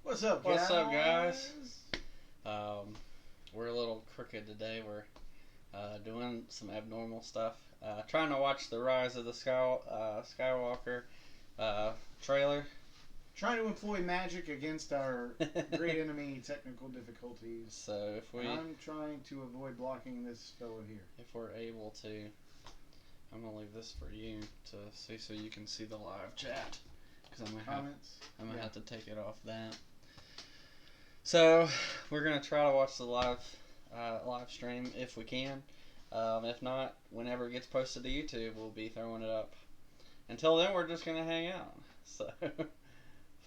What's up, guys? What's up, guys? We're a little crooked today. We're doing some abnormal stuff. Trying to watch the Rise of the Skywalker trailer. Trying to employ magic against our great enemy, technical difficulties. So I'm trying to avoid blocking this fellow here. If we're able to, I'm gonna leave this for you to see so you can see the live chat. Because I'm gonna have to take it off that. So we're gonna try to watch the live stream if we can. If not, whenever it gets posted to YouTube, we'll be throwing it up. Until then, we're just gonna hang out. So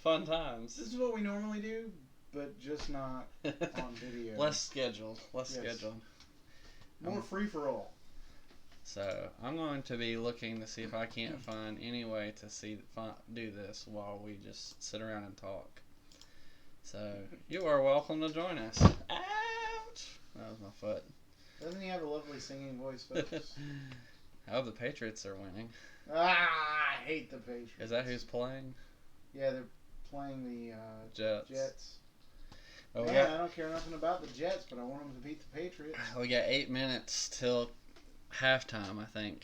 fun times. This is what we normally do, but just not on video. Less scheduled. More free for all. So I'm going to be looking to see if I can't find any way to do this while we just sit around and talk. So you are welcome to join us. Ouch! That was my foot. Doesn't he have a lovely singing voice, folks? Oh, the Patriots are winning. I hate the Patriots. Is that who's playing? Yeah, they're playing the Jets. Oh, I don't care nothing about the Jets, but I want them to beat the Patriots. We got 8 minutes till halftime, I think.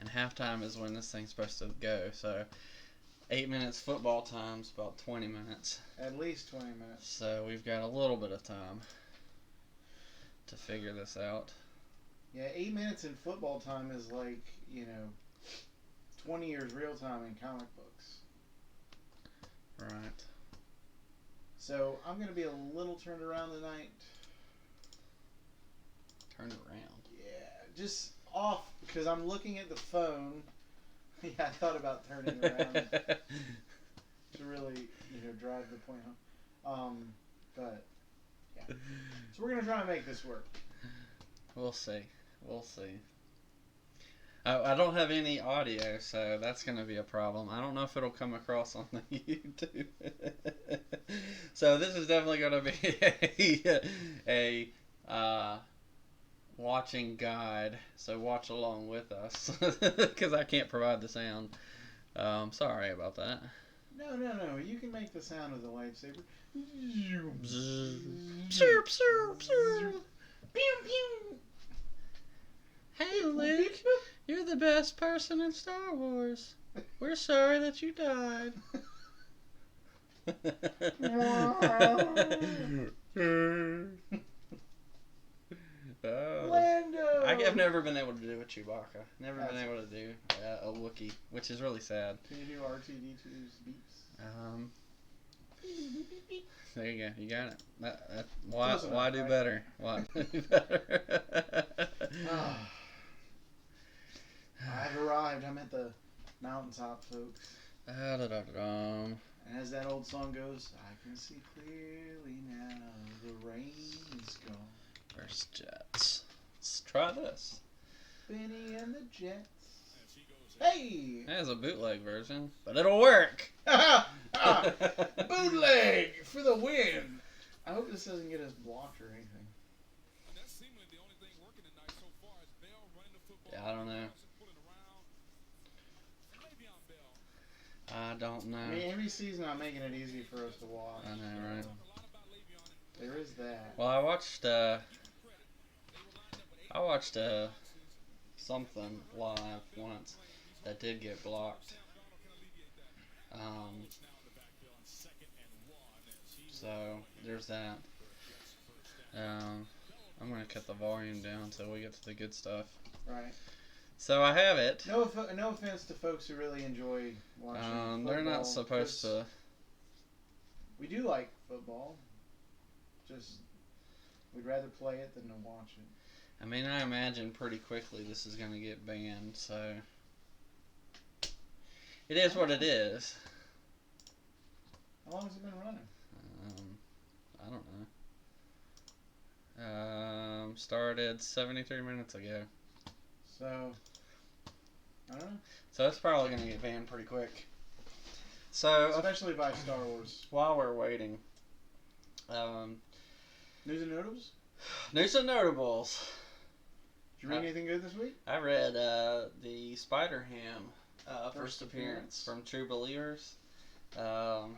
And halftime is when this thing's supposed to go. So 8 minutes football time's about 20 minutes. At least 20 minutes. So we've got a little bit of time to figure this out. Yeah, 8 minutes in football time is like, 20 years real time in comic books. Right. So I'm going to be a little turned around tonight. Turned around? Yeah, just off because I'm looking at the phone. Yeah, I thought about turning around to really, drive the point home. But, yeah. So we're going to try and make this work. We'll see. I don't have any audio, so that's going to be a problem. I don't know if it'll come across on the YouTube. So this is definitely going to be a watching guide. So watch along with us because I can't provide the sound. Sorry about that. No. You can make the sound of the lightsaber. Pew pew. Hey Luke, you're the best person in Star Wars. We're sorry that you died. Lando! I've never been able to do a Chewbacca. Never been able to do a Wookiee, which is really sad. Can you do R2-D2's beeps? There you go. You got it. Why do better? Why do better? I've arrived. I'm at the mountaintop, folks. And as that old song goes, I can see clearly now the rain is gone. Where's Jets? Let's try this. Benny and the Jets. Hey! That is a bootleg version, but it'll work. Bootleg for the win. I hope this doesn't get us blocked or anything. Yeah, I don't know. I don't know. I mean, every season I'm making it easy for us to watch. I know, right? There is that. Well, I watched something live once that did get blocked. So there's that. I'm gonna cut the volume down until we get to the good stuff. Right. So I have it. No offense to folks who really enjoy watching football. They're not supposed to. We do like football. Just we'd rather play it than to watch it. I mean, I imagine pretty quickly this is gonna get banned. So it is what it is. How long has it been running? I don't know. Started 73 minutes ago. So, I don't know. So it's probably going to get banned pretty quick. So especially by Star Wars. While we're waiting. News and notables? News and notables. Did you read anything good this week? I read the Spider-Ham first appearance from True Believers. you don't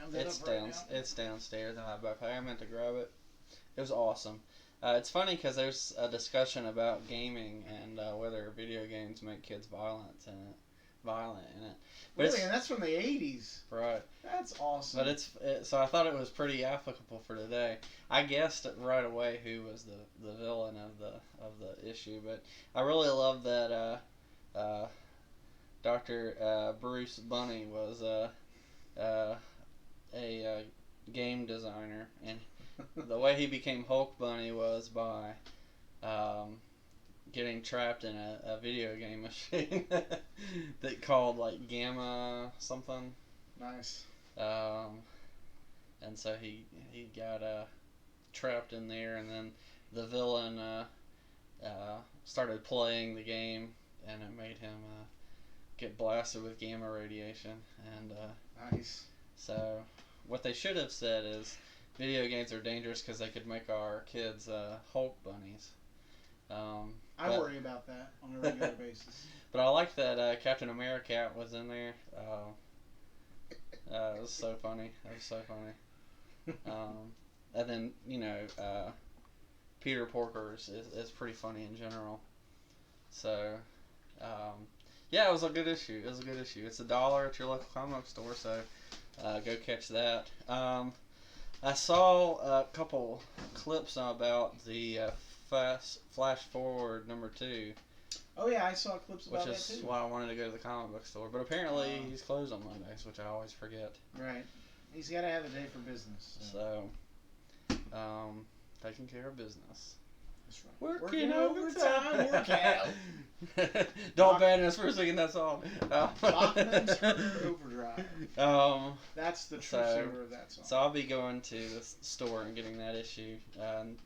have that It's up right now. It's downstairs in my backpack. I meant to grab it. It was awesome. It's funny because there's a discussion about gaming and whether video games make kids violent in it. But really, and that's from the '80s. Right. That's awesome. But so I thought it was pretty applicable for today. I guessed right away who was the villain of the issue, but I really love that Dr. Bruce Bunny was a game designer, and the way he became Hulk Bunny was by getting trapped in a video game machine that called like Gamma something. Nice. And so he got trapped in there, and then the villain started playing the game, and it made him get blasted with gamma radiation. And nice. So what they should have said is video games are dangerous because they could make our kids Hulk bunnies. I worry about that on a regular basis. But I like that Captain America was in there. It was so funny. And then, Peter Porker is pretty funny in general. So, yeah, it was a good issue. It's $1 at your local comic book store, so go catch that. I saw a couple clips about the Flash Forward #2. Oh yeah, I saw clips about that too. Which is why I wanted to go to the comic book store. But apparently he's closed on Mondays, which I always forget. Right. He's got to have a day for business. So taking care of business. That's right. Working overtime. Work out. Don't ban us for singing that song. Bachman's Overdrive. That's the true singer of that song. So I'll be going to the store and getting that issue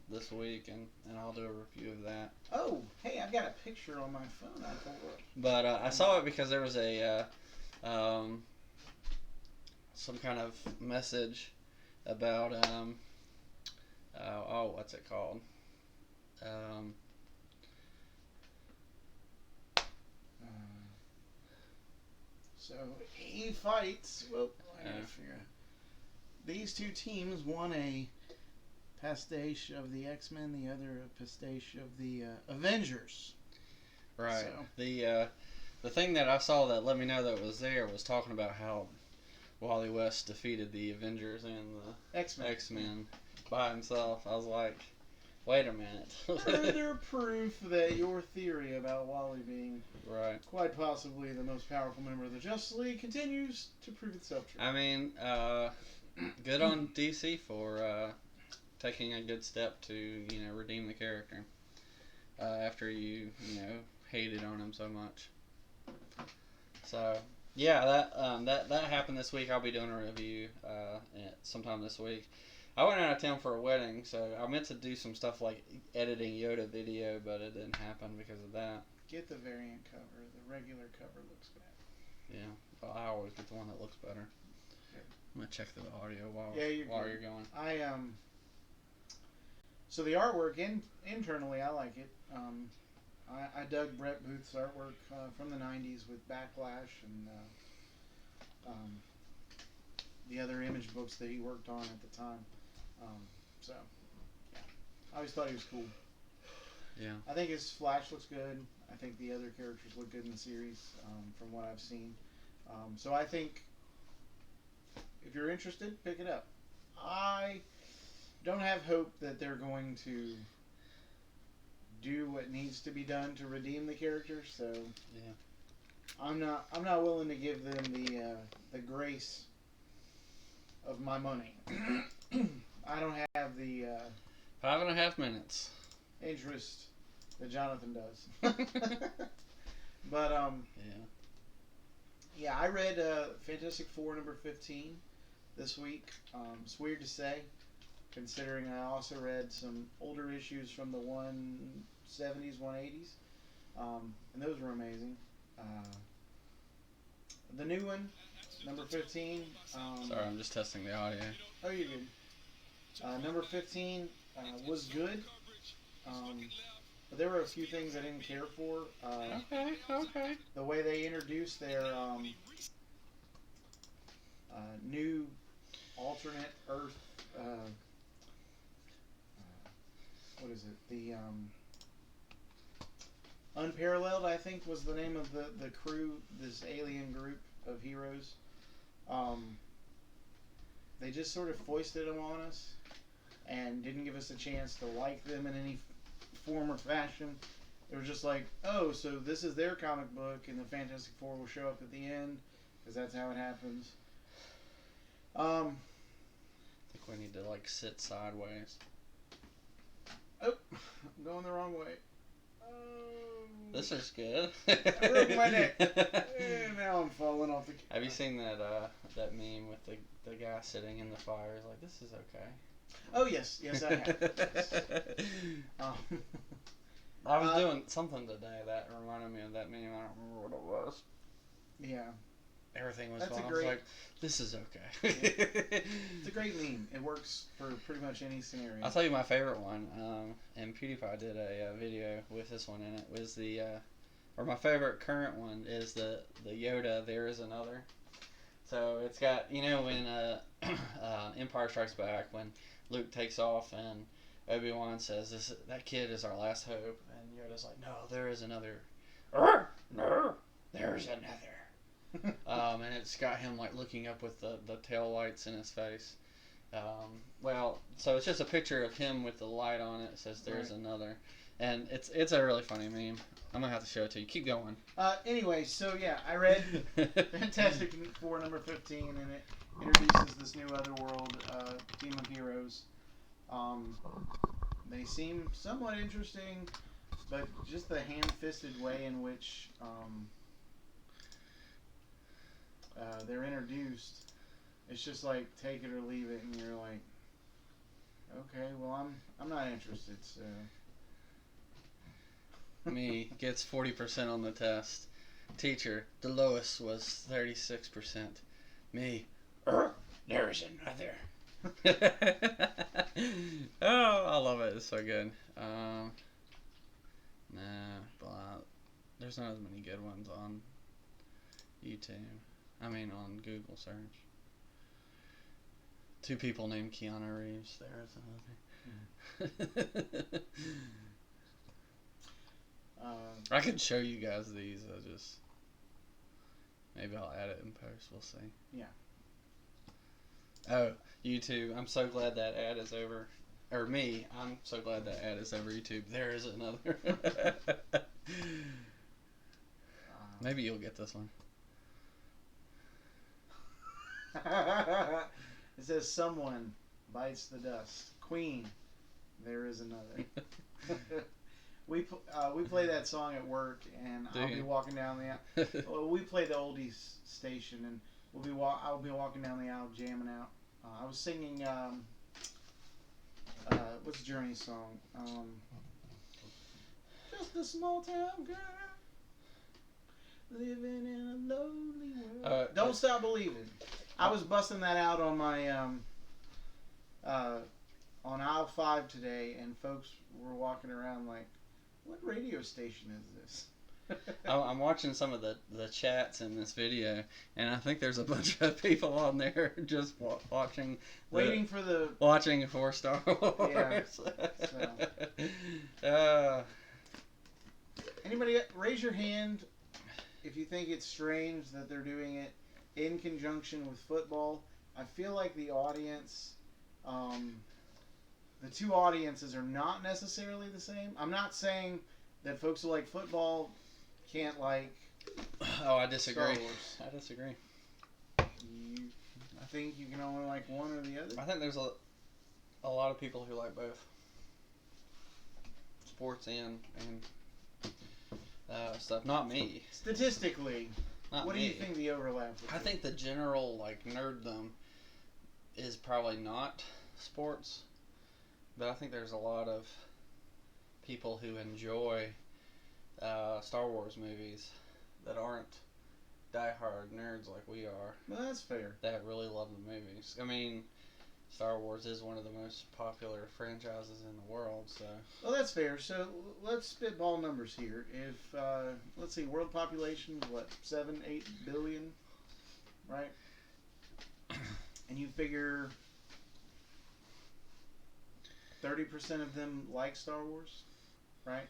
this week, and I'll do a review of that. Oh, hey, I've got a picture on my phone. But I saw it because there was a some kind of message about what's it called? So he fights. Well, I gotta figure out. These two teams, one a pastiche of the X-Men, the other a pastiche of the Avengers. Right. So. The thing that I saw that let me know that was there was talking about how Wally West defeated the Avengers and the X-Men by himself. I was like, wait a minute. Further proof that your theory about Wally being quite possibly the most powerful member of the Justice League continues to prove itself true. I mean, good on DC for taking a good step to redeem the character after you hated on him so much. So yeah, that happened this week. I'll be doing a review sometime this week. I went out of town for a wedding, so I meant to do some stuff like editing Yoda video, but it didn't happen because of that. Get the variant cover. The regular cover looks bad. Yeah, well, I always get the one that looks better. Okay. I'm gonna check the audio while you're going. So the artwork internally, I like it. I dug Brett Booth's artwork from the '90s with Backlash and the other image books that he worked on at the time. So, yeah. I always thought he was cool. Yeah. I think his Flash looks good. I think the other characters look good in the series from what I've seen. So I think if you're interested, pick it up. I don't have hope that they're going to do what needs to be done to redeem the character. So yeah, I'm not willing to give them the grace of my money. I don't have the 5.5 minutes interest that Jonathan does. But yeah, I read Fantastic Four #15 this week. It's weird to say, considering I also read some older issues from the 170s, 180s, and those were amazing. The new one, #15. Sorry, I'm just testing the audio. Oh, you're good. #15 was good, but there were a few things I didn't care for. Okay. The way they introduced their new alternate Earth. What is it? The Unparalleled, I think, was the name of the crew. This alien group of heroes. They just sort of foisted them on us and didn't give us a chance to like them in any form or fashion. It was just like, oh, so this is their comic book, and the Fantastic Four will show up at the end, because that's how it happens. I think we need to like sit sideways. Oh, I'm going the wrong way. This is good. I broke my neck. Now I'm falling off the camera. Have you seen that meme with the guy sitting in the fire? He's like, this is okay. Oh, yes, I have. Yes. I was doing something today that reminded me of that meme. I don't remember what it was. Yeah. Everything was That's fine. a great, I was like, this is okay. Yeah. It's a great meme. It works for pretty much any scenario. I'll tell you my favorite one. And PewDiePie did a video with this one in it. Was or my favorite current one is the Yoda, There Is Another. So it's got, when Empire Strikes Back, when Luke takes off and Obi-Wan says, that kid is our last hope. And Yoda's like, no, there is another. No, there's another. And it's got him like looking up with the tail lights in his face. So it's just a picture of him with the light on it. It says there's another, and it's a really funny meme. I'm gonna have to show it to you. Keep going. Anyway, so yeah, I read Fantastic Four number 15, and it introduces this new Otherworld team of heroes. They seem somewhat interesting, but just the ham-fisted way in which they're introduced, it's just like take it or leave it, and you're like, okay, well I'm not interested. So me gets 40% on the test. Teacher, the lowest was 36%. Me, there's another. Oh, I love it. It's so good. But there's not as many good ones on YouTube. On Google search. Two people named Keanu Reeves. There's another. I could show you guys these. Maybe I'll add it in post. We'll see. Yeah. Oh, YouTube. I'm so glad that ad is over. Or me. I'm so glad that ad is over YouTube. There is another. Maybe you'll get this one. It says someone bites the dust. Queen, there is another. We play that song at work, and I'll be walking down the aisle. We play the oldies station, and I'll be walking down the aisle jamming out. I was singing what's Journey's song? Just a small town girl living in a lonely world. Don't Stop Believing. I was busting that out on my on aisle 5 today, and folks were walking around like, what radio station is this? I'm watching some of the chats in this video, and I think there's a bunch of people on there just watching for Star Wars. Yeah. Anybody raise your hand if you think it's strange that they're doing it in conjunction with football. I feel like the audience, the two audiences are not necessarily the same. I'm not saying that folks who like football can't like. Oh, I disagree. Star Wars. I disagree. I think you can only like one or the other. I think there's a lot of people who like both sports and stuff. Not me. Statistically, what do you think the overlap is? I think the general like nerddom is probably not sports, but I think there's a lot of people who enjoy Star Wars movies that aren't diehard nerds like we are. Well, that's fair. That really love the movies. Star Wars is one of the most popular franchises in the world, so. Well, that's fair. So let's spitball numbers here. If let's see, world population is what, 7-8 billion, right? And you figure 30% of them like Star Wars, right?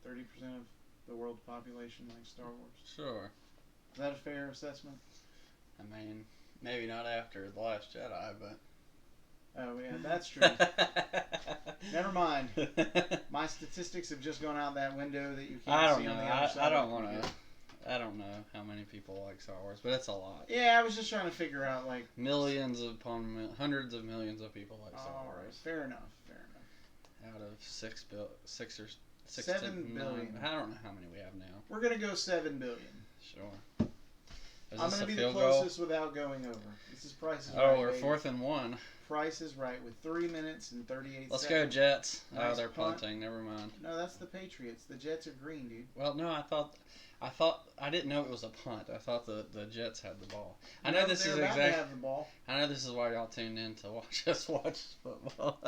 30% of the world's population likes Star Wars. Sure. Is that a fair assessment? I mean, maybe not after The Last Jedi, but... Oh, yeah, that's true. Never mind. My statistics have just gone out that window that you can't see on the other side. I don't know how many people like Star Wars, but it's a lot. Yeah, I was just trying to figure out, like... Millions upon hundreds of millions of people like Star Wars. Right. Fair enough. Out of 6 or 7 billion. I don't know how many we have now. We're going to go 7 billion. Sure. I'm going to be the closest without going over. This is Price is Right. Oh, we're 4th and 1. Price is Right with 3 minutes and 38 seconds. Let's go Jets. Nice they're punt. punting. Never mind. No, that's the Patriots. The Jets are green, dude. Well, no, I didn't know it was a punt. I thought the Jets had the ball. I know this is about to have the ball. I know this is why y'all tuned in to watch us watch football.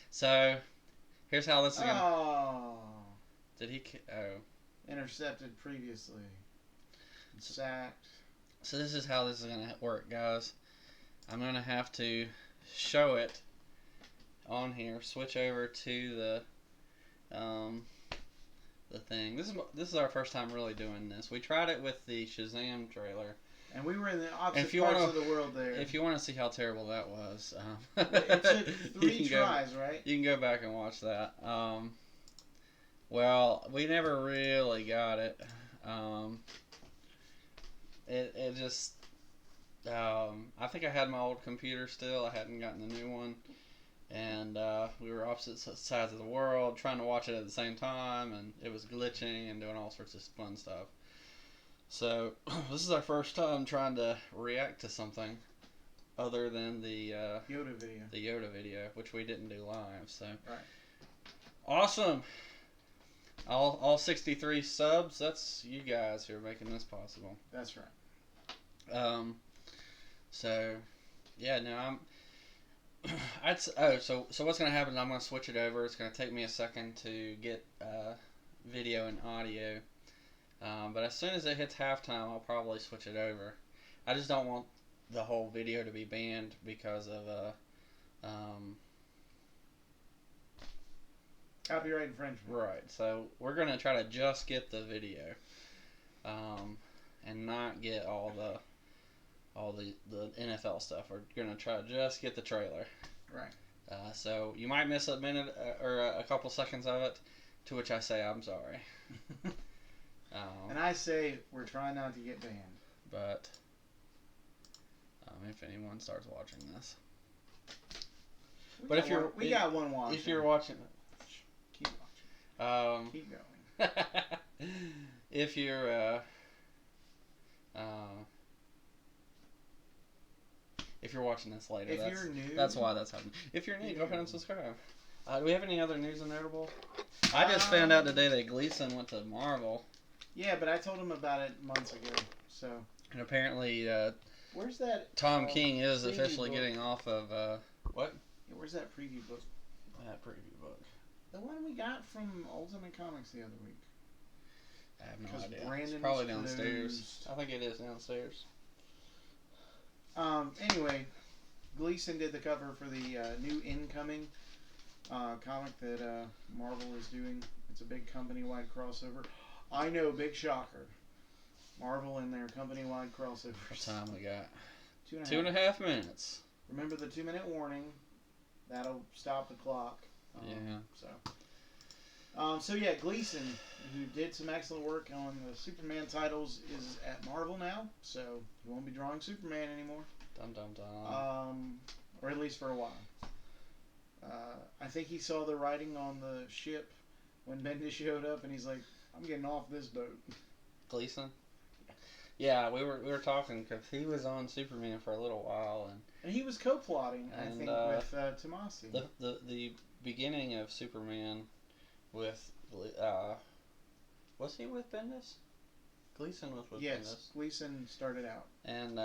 So here's how this is gonna. Oh. Did he? Oh. Intercepted previously. Sacked. So this is how this is gonna work, guys. I'm gonna have to show it on here. Switch over to the thing. This is our first time really doing this. We tried it with the Shazam trailer. And we were in the opposite parts of the world there. If you want to see how terrible that was, it took 3 tries, right? You can go back and watch that. Well, we never really got it. It just. I think I had my old computer still. I hadn't gotten the new one, and we were opposite sides of the world trying to watch it at the same time, and it was glitching and doing all sorts of fun stuff. So, this is our first time trying to react to something other than the Yoda video, which we didn't do live. So, right. Awesome. All 63 subs. That's you guys who are making this possible. That's right. So, yeah. Now so what's gonna happen is I'm gonna switch it over. It's gonna take me a second to get video and audio. But as soon as it hits halftime, I'll probably switch it over. I just don't want the whole video to be banned because of copyright infringement. Right. So we're gonna try to just get the video, and not get all the NFL stuff. We're gonna try to just get the trailer. Right. So you might miss a minute or a couple seconds of it, to which I say I'm sorry. And I say we're trying not to get banned. But if anyone starts watching this, we got one watching. If you're watching, keep watching. Keep going. If you're watching this later, you're new, that's why that's happening. If you're new, go ahead and subscribe. Do we have any other news and notable? I just found out today that Gleason went to Marvel. Yeah, but I told him about it months ago. So. And apparently, where's that? Tom King is officially book? Getting off of what? Yeah, where's that preview book? That preview book. The one we got from Ultimate Comics the other week. I have no idea. Brandon's it's probably downstairs. I think it is downstairs. Anyway, Gleason did the cover for the new incoming comic that Marvel is doing. It's a big company-wide crossover. I know, big shocker. Marvel and their company-wide crossover. What time we got? 2.5 minutes. Remember the 2-minute warning. That'll stop the clock. So yeah, Gleason, who did some excellent work on the Superman titles, is at Marvel now. So he won't be drawing Superman anymore. Dum dum dum. Or at least for a while. I think he saw the writing on the ship when Bendis showed up, and he's like, "I'm getting off this boat." Gleason. Yeah, we were talking because he was on Superman for a little while, and he was co-plotting, I think, with Tomasi. The beginning of Superman with was he with Bendis? Gleason was with Bendis. Yes, Gleason started out, and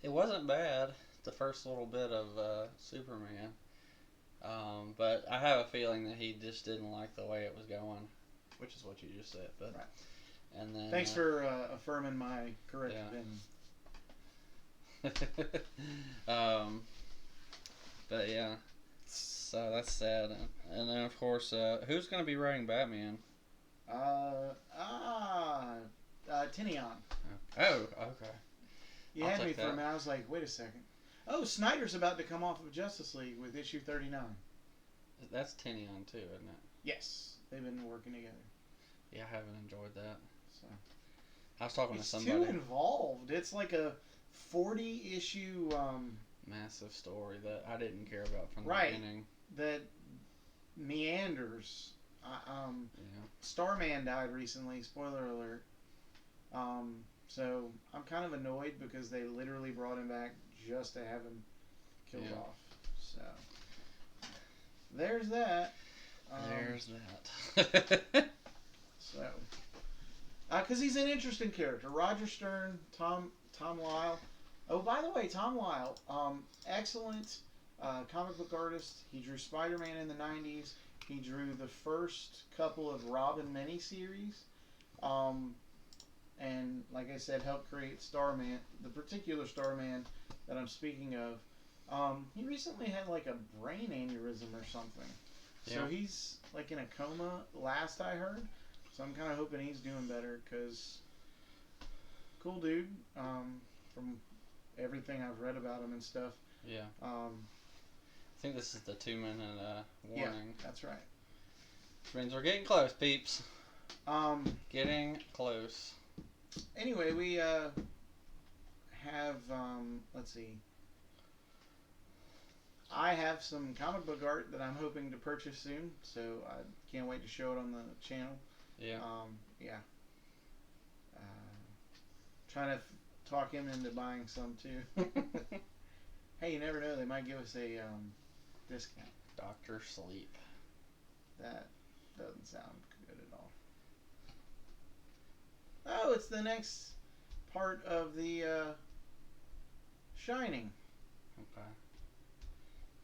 it wasn't bad. The first little bit of Superman, but I have a feeling that he just didn't like the way it was going, which is what you just said. But And then thanks for affirming my correct opinion. But yeah, so that's sad. And then of course, who's gonna be writing Batman? Tinian. Oh, okay. You had me for a minute. I was like, wait a second. Oh, Snyder's about to come off of Justice League with issue 39. That's Tinian too, isn't it? Yes, they've been working together. Yeah, I haven't enjoyed that. So I was talking to somebody. It's too involved. It's like a 40-issue massive story that I didn't care about from the beginning. That meanders. Starman died recently. Spoiler alert. So I'm kind of annoyed because they literally brought him back just to have him killed off. So there's that. There's that. So, because he's an interesting character. Roger Stern, Tom Lyle. Oh, by the way, Tom Lyle, excellent comic book artist. He drew Spider-Man in the 90s. He drew the first couple of Robin miniseries. And like I said, helped create Starman, the particular Starman that I'm speaking of. He recently had like a brain aneurysm or something. Yeah. So he's like in a coma, last I heard. So I'm kind of hoping he's doing better, because cool dude, from everything I've read about him and stuff. Yeah. I think this is the 2-minute warning. Yeah, that's right. Which means we're getting close, peeps. Getting close. Anyway, we have, let's see. I have some comic book art that I'm hoping to purchase soon, so I can't wait to show it on the channel. Yeah. Yeah. Trying to talk him into buying some too. Hey, you never know, they might give us a discount. Dr. Sleep. That doesn't sound good at all. Oh, it's the next part of the Shining. Okay.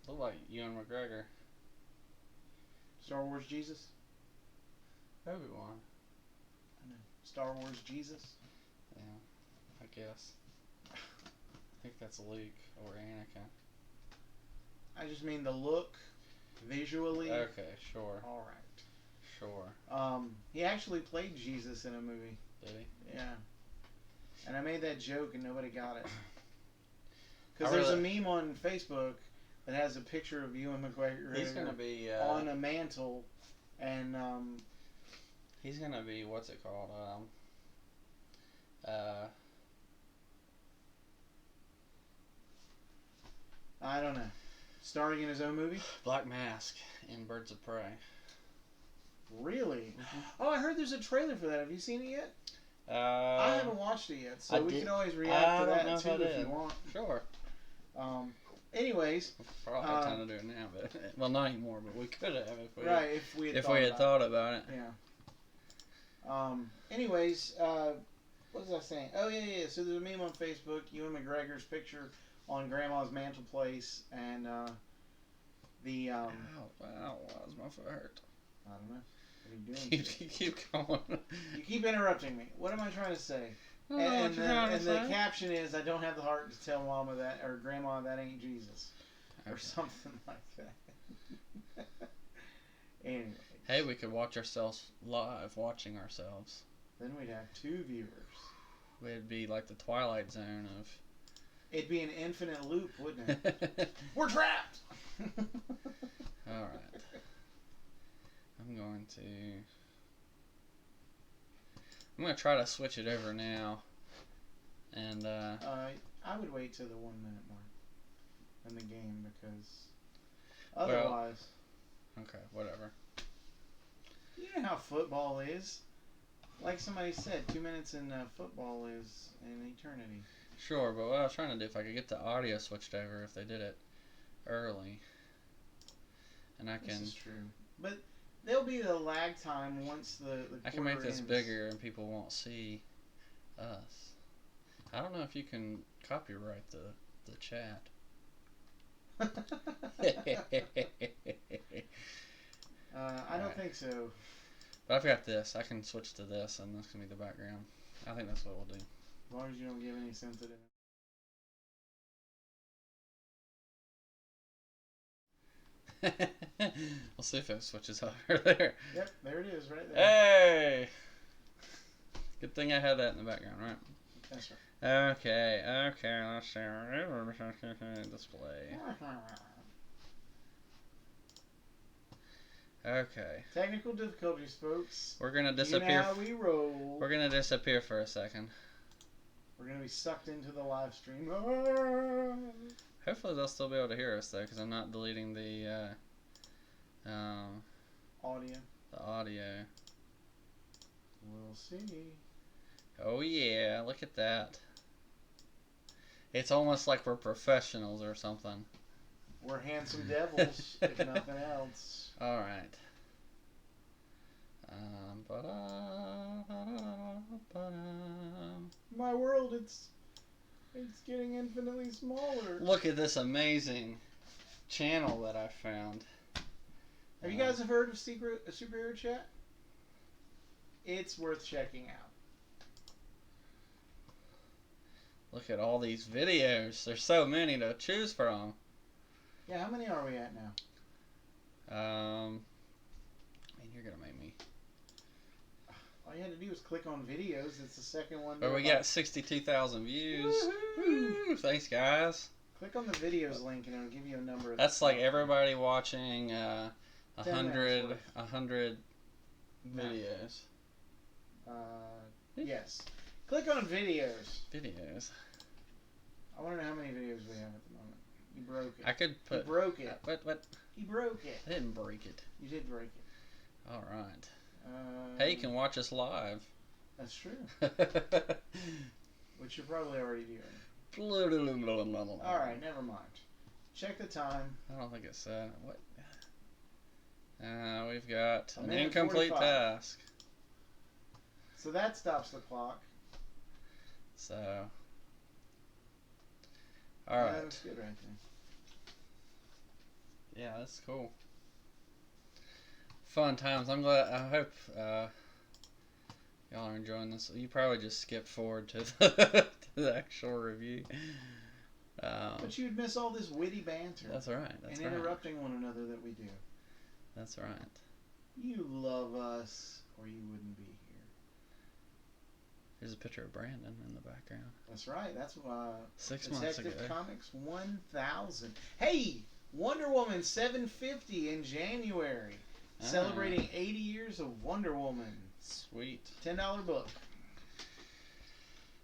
Look like Ewan McGregor. Star Wars Jesus? Obi-Wan. I know. Star Wars Jesus? Yeah, I guess. I think that's Luke or Anakin. I just mean the look, visually. Okay, sure. Alright. Sure. He actually played Jesus in a movie. Did he? Yeah. And I made that joke and nobody got it. Because there's a meme on Facebook that has a picture of Ewan McGregor. He's gonna be on a mantle, and he's gonna be, what's it called? I don't know. Starring in his own movie? Black Mask in Birds of Prey. Really? Oh, I heard there's a trailer for that. Have you seen it yet? I haven't watched it yet, so we can always react to that too if you want. Sure. Anyways, we'll probably have time to do it now, but well, not anymore. But we could have if we had thought about it. Yeah. Anyways, what was I saying? Oh yeah. So there's a meme on Facebook, Ewan McGregor's picture on Grandma's mantel place, and the Ow, why does my foot hurt? I don't know. What are you doing? Keep going. You keep interrupting me. What am I trying to say? And the caption is, I don't have the heart to tell Mama that, or Grandma that ain't Jesus. Okay. Or something like that. Anyway. Hey, we could watch ourselves live, watching ourselves. Then we'd have 2 viewers. It'd be like the Twilight Zone of... It'd be an infinite loop, wouldn't it? We're trapped! Alright. I'm going to try to switch it over now. And, I would wait till the 1 minute mark in the game, because otherwise... Okay, whatever. You know how football is. Like somebody said, 2 minutes in football is an eternity. Sure, but what I was trying to do, if I could get the audio switched over, if they did it early. And I can... This is true. But there'll be the lag time once the I can make this ends. Bigger and people won't see us. I don't know if you can copyright the chat. I don't think so. But I've got this. I can switch to this, and this can be the background. I think that's what we'll do. As long as you don't give any sensitive. We'll see if it switches over there. Yep, there it is, right there. Hey! Good thing I had that in the background, right? That's right. Okay, let's see. Display. Okay. Technical difficulties, folks. We're gonna disappear. You know how we roll. We're gonna disappear for a second. We're gonna be sucked into the live stream. Hopefully they'll still be able to hear us though, because I'm not deleting the audio. The audio. We'll see. Oh yeah, look at that. It's almost like we're professionals or something. We're handsome devils, if nothing else. All right. My world, it's getting infinitely smaller. Look at this amazing channel that I found. Have you guys heard of Superhero Chat? It's worth checking out. Look at all these videos. There's so many to choose from. Yeah, how many are we at now? Man, you're gonna make me. All you had to do was click on videos. It's the second one. But we got 62,000 views. Woo! Thanks, guys. Click on the videos link and it'll give you a number. That's like everybody watching 100 videos. Yes. Click on videos. Videos. I want to know how many videos we have at the moment. You broke it. I could put. You broke it. What? You broke it. I didn't break it. You did break it. All right. Hey, you can watch us live. That's true. Which you're probably already doing. All right, never mind. Check the time. I don't think it said what. We've got an 1:45. incomplete task. So that stops the clock. So. All right. That was good right there. Yeah, that's cool. Fun times. I'm glad. I hope y'all are enjoying this. You probably just skipped forward to the actual review. But you'd miss all this witty banter. That's right. That's and interrupting one another that we do. That's right. You love us, or you wouldn't be here. Here's a picture of Brandon in the background. That's right. That's 6 months ago. Detective Comics 1000. Hey, Wonder Woman 750 in January. Celebrating 80 years of Wonder Woman. Sweet. $10 book.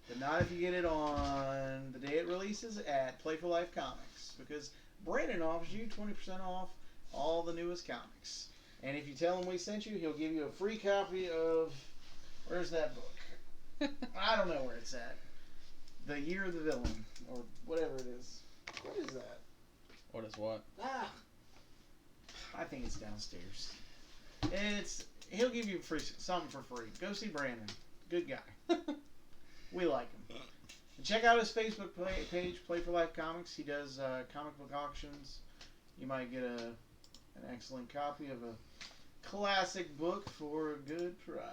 But not if you get it on the day it releases at Play for Life Comics. Because Brandon offers you 20% off all the newest comics. And if you tell him we sent you, he'll give you a free copy of... Where's that book? I don't know where it's at. The Year of the Villain. Or whatever it is. What is that? What is what? I think it's downstairs. He'll give you something for free. Go see Brandon. Good guy. We like him. And check out his Facebook page, Play for Life Comics. He does comic book auctions. You might get an excellent copy of a classic book for a good price.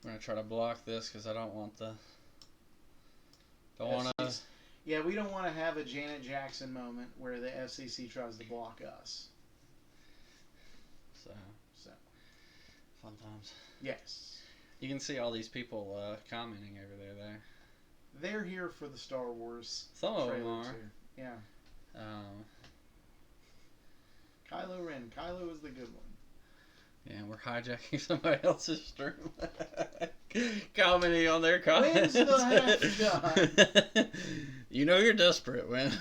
I'm gonna try to block this because I don't want the. Yeah, we don't want to have a Janet Jackson moment where the FCC tries to block us. So. Fun times. Yes. You can see all these people commenting over there. They're here for the Star Wars. Some of them are. Too. Yeah. Kylo Ren. Kylo is the good one. Yeah, we're hijacking somebody else's stream. Commenting on their comments. When's the half-time? You know you're desperate when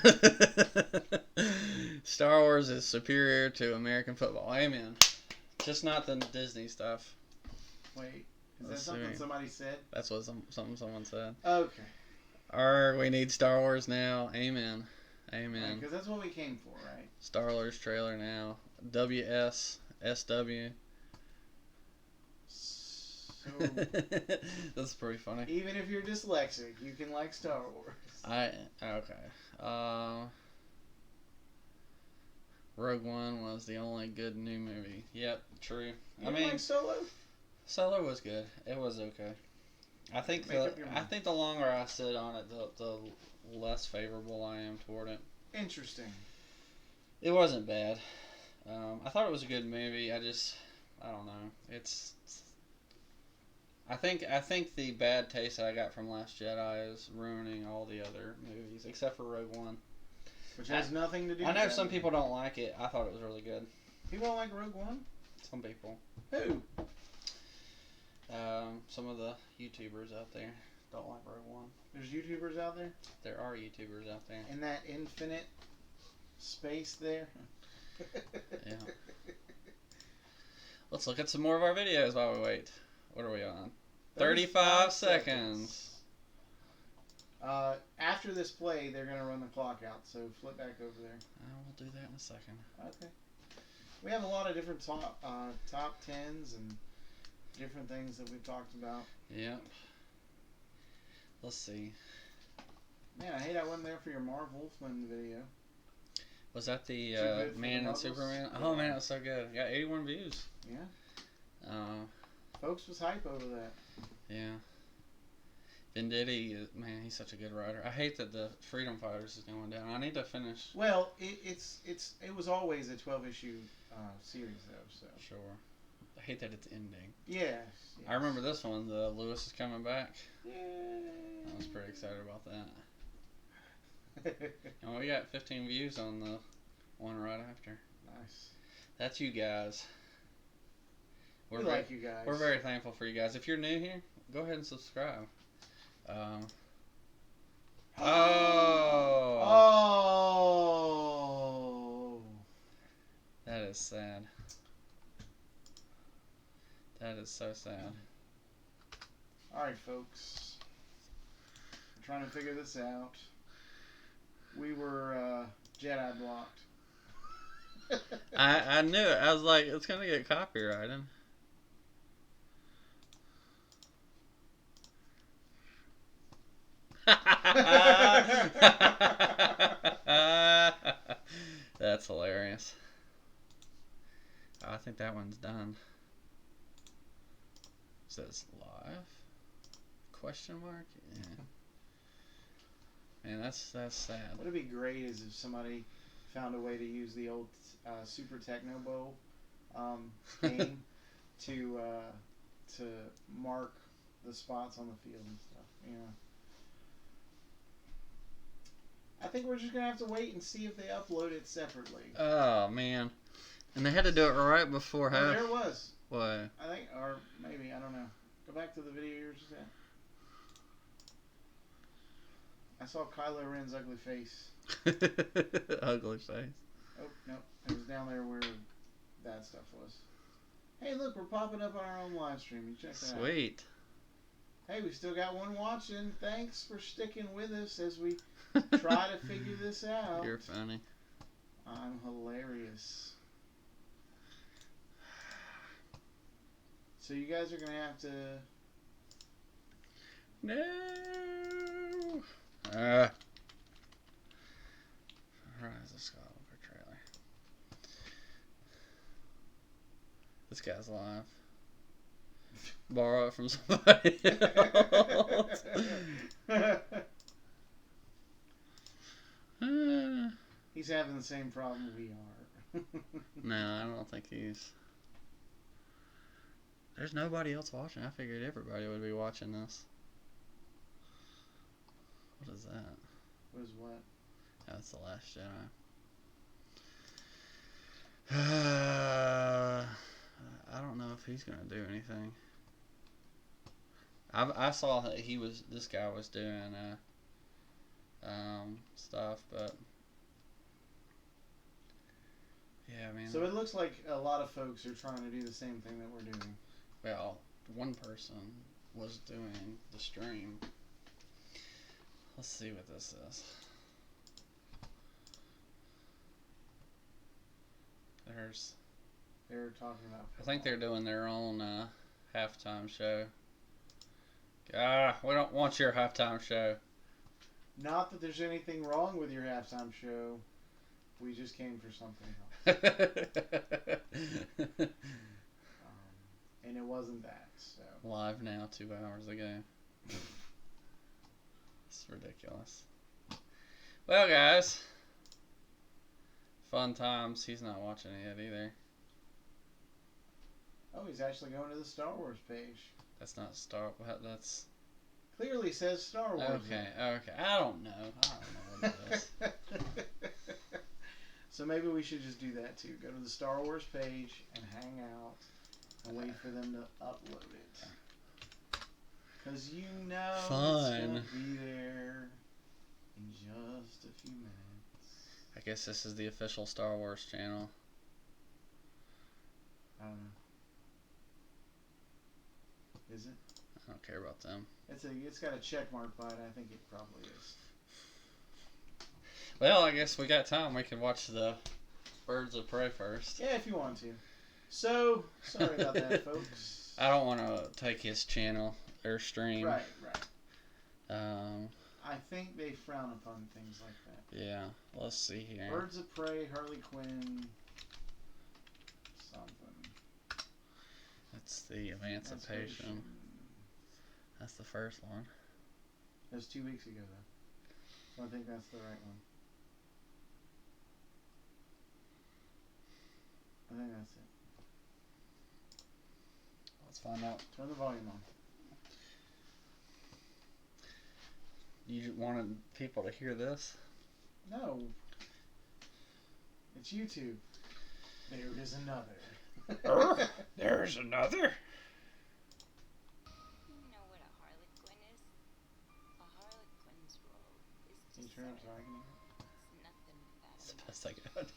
Star Wars is superior to American football. Amen. Just not the Disney stuff. Wait, is that something somebody said? That's what something someone said. Okay. Or we need Star Wars now. Amen. Amen. Because that's what we came for, right? Star Wars trailer now. SW. So, that's pretty funny. Even if you're dyslexic, you can like Star Wars. Okay. Rogue One was the only good new movie. Yep, true. You didn't like Solo? Solo was good. It was okay. I think the longer I sit on it, the less favorable I am toward it. Interesting. It wasn't bad. I thought it was a good movie. I don't know. I think the bad taste that I got from Last Jedi is ruining all the other movies except for Rogue One. Which has nothing to do with I know some people don't like it. I thought it was really good. People don't like Rogue One? Some people. Who? Some of the YouTubers out there don't like Rogue One. There's YouTubers out there? There are YouTubers out there. In that infinite space there? Yeah. Let's look at some more of our videos while we wait. What are we on? 35 seconds. After this play, they're going to run the clock out, so flip back over there. We'll do that in a second. Okay. We have a lot of different top 10s and different things that we've talked about. Yep. Let's see. Man, I hate I wasn't there for your Marv Wolfman video. Was that the Man and Superman? Yeah. Oh man, it was so good. Got 81 views. Yeah. Folks was hype over that. Yeah. Venditti, man, he's such a good writer. I hate that the Freedom Fighters is going down. I need to finish. Well, it was always a 12-issue series though. So sure. I hate that it's ending. Yes. I remember this one. The Lewis is coming back. Yay. I was pretty excited about that. And we got 15 views on the one right after. Nice. That's you guys. We like you guys. We're very thankful for you guys. If you're new here, go ahead and subscribe. Oh! That is sad. That is so sad. Alright, folks. We're trying to figure this out. We were Jedi blocked. I knew it. I was like, it's going to get copyrighted. That's hilarious. I think that one's done. It says live? Question mark? Yeah. Man, that's sad. What would be great is if somebody found a way to use the old Super Techno Bowl game to mark the spots on the field and stuff. You know. I think we're just gonna have to wait and see if they upload it separately. Oh man, and they had to do it right before half. There it was. What? I think, or maybe I don't know. Go back to the video you were just at. I saw Kylo Ren's ugly face. Ugly face. Oh no, it was down there where that stuff was. Hey, look, we're popping up on our own live stream. You check that out. Sweet. Hey, we still got one watching. Thanks for sticking with us as we try to figure this out. You're funny. I'm hilarious. So you guys are gonna have to. No. Rise of Skywalker trailer. This guy's live. Borrow it from somebody else. He's having the same problem we are. No, I don't think he's. There's nobody else watching. I figured everybody would be watching this. What is that? What is what? That's The Last Jedi. I don't know if he's gonna do anything. I saw that this guy was doing stuff, but yeah, man. So it looks like a lot of folks are trying to do the same thing that we're doing. Well, one person was doing the stream. Let's see what this is. They're talking about. I think they're doing their own halftime show. We don't want your halftime show. Not that there's anything wrong with your halftime show. We just came for something else. And it wasn't that. So live now 2 hours ago. It's ridiculous. Well, guys, fun times. He's not watching it yet either. Oh, he's actually going to the Star Wars page. That's not that's clearly says Star Wars. Okay. I don't know what it is. So maybe we should just do that too. Go to the Star Wars page and hang out and wait for them to upload it. Because you know it's going to be there in just a few minutes. I guess this is the official Star Wars channel. I don't know. Is it? I don't care about them. It's got a check mark by it. I think it probably is. Well, I guess we got time. We can watch the Birds of Prey first. Yeah, if you want to. So, sorry about that, folks. I don't want to take his channel or stream. Right. I think they frown upon things like that. Yeah, let's see here. Birds of Prey, Harley Quinn, something. That's the Emancipation. That's the first one. That was 2 weeks ago, though. So I think that's the right one. I think that's it. Let's find out. Turn the volume on. You wanted people to hear this? No. It's YouTube. There is another. There's another? You know what a harlequin is? A harlequin's role is to Can you turn up so I can hear? it's nothing that That's the best I got.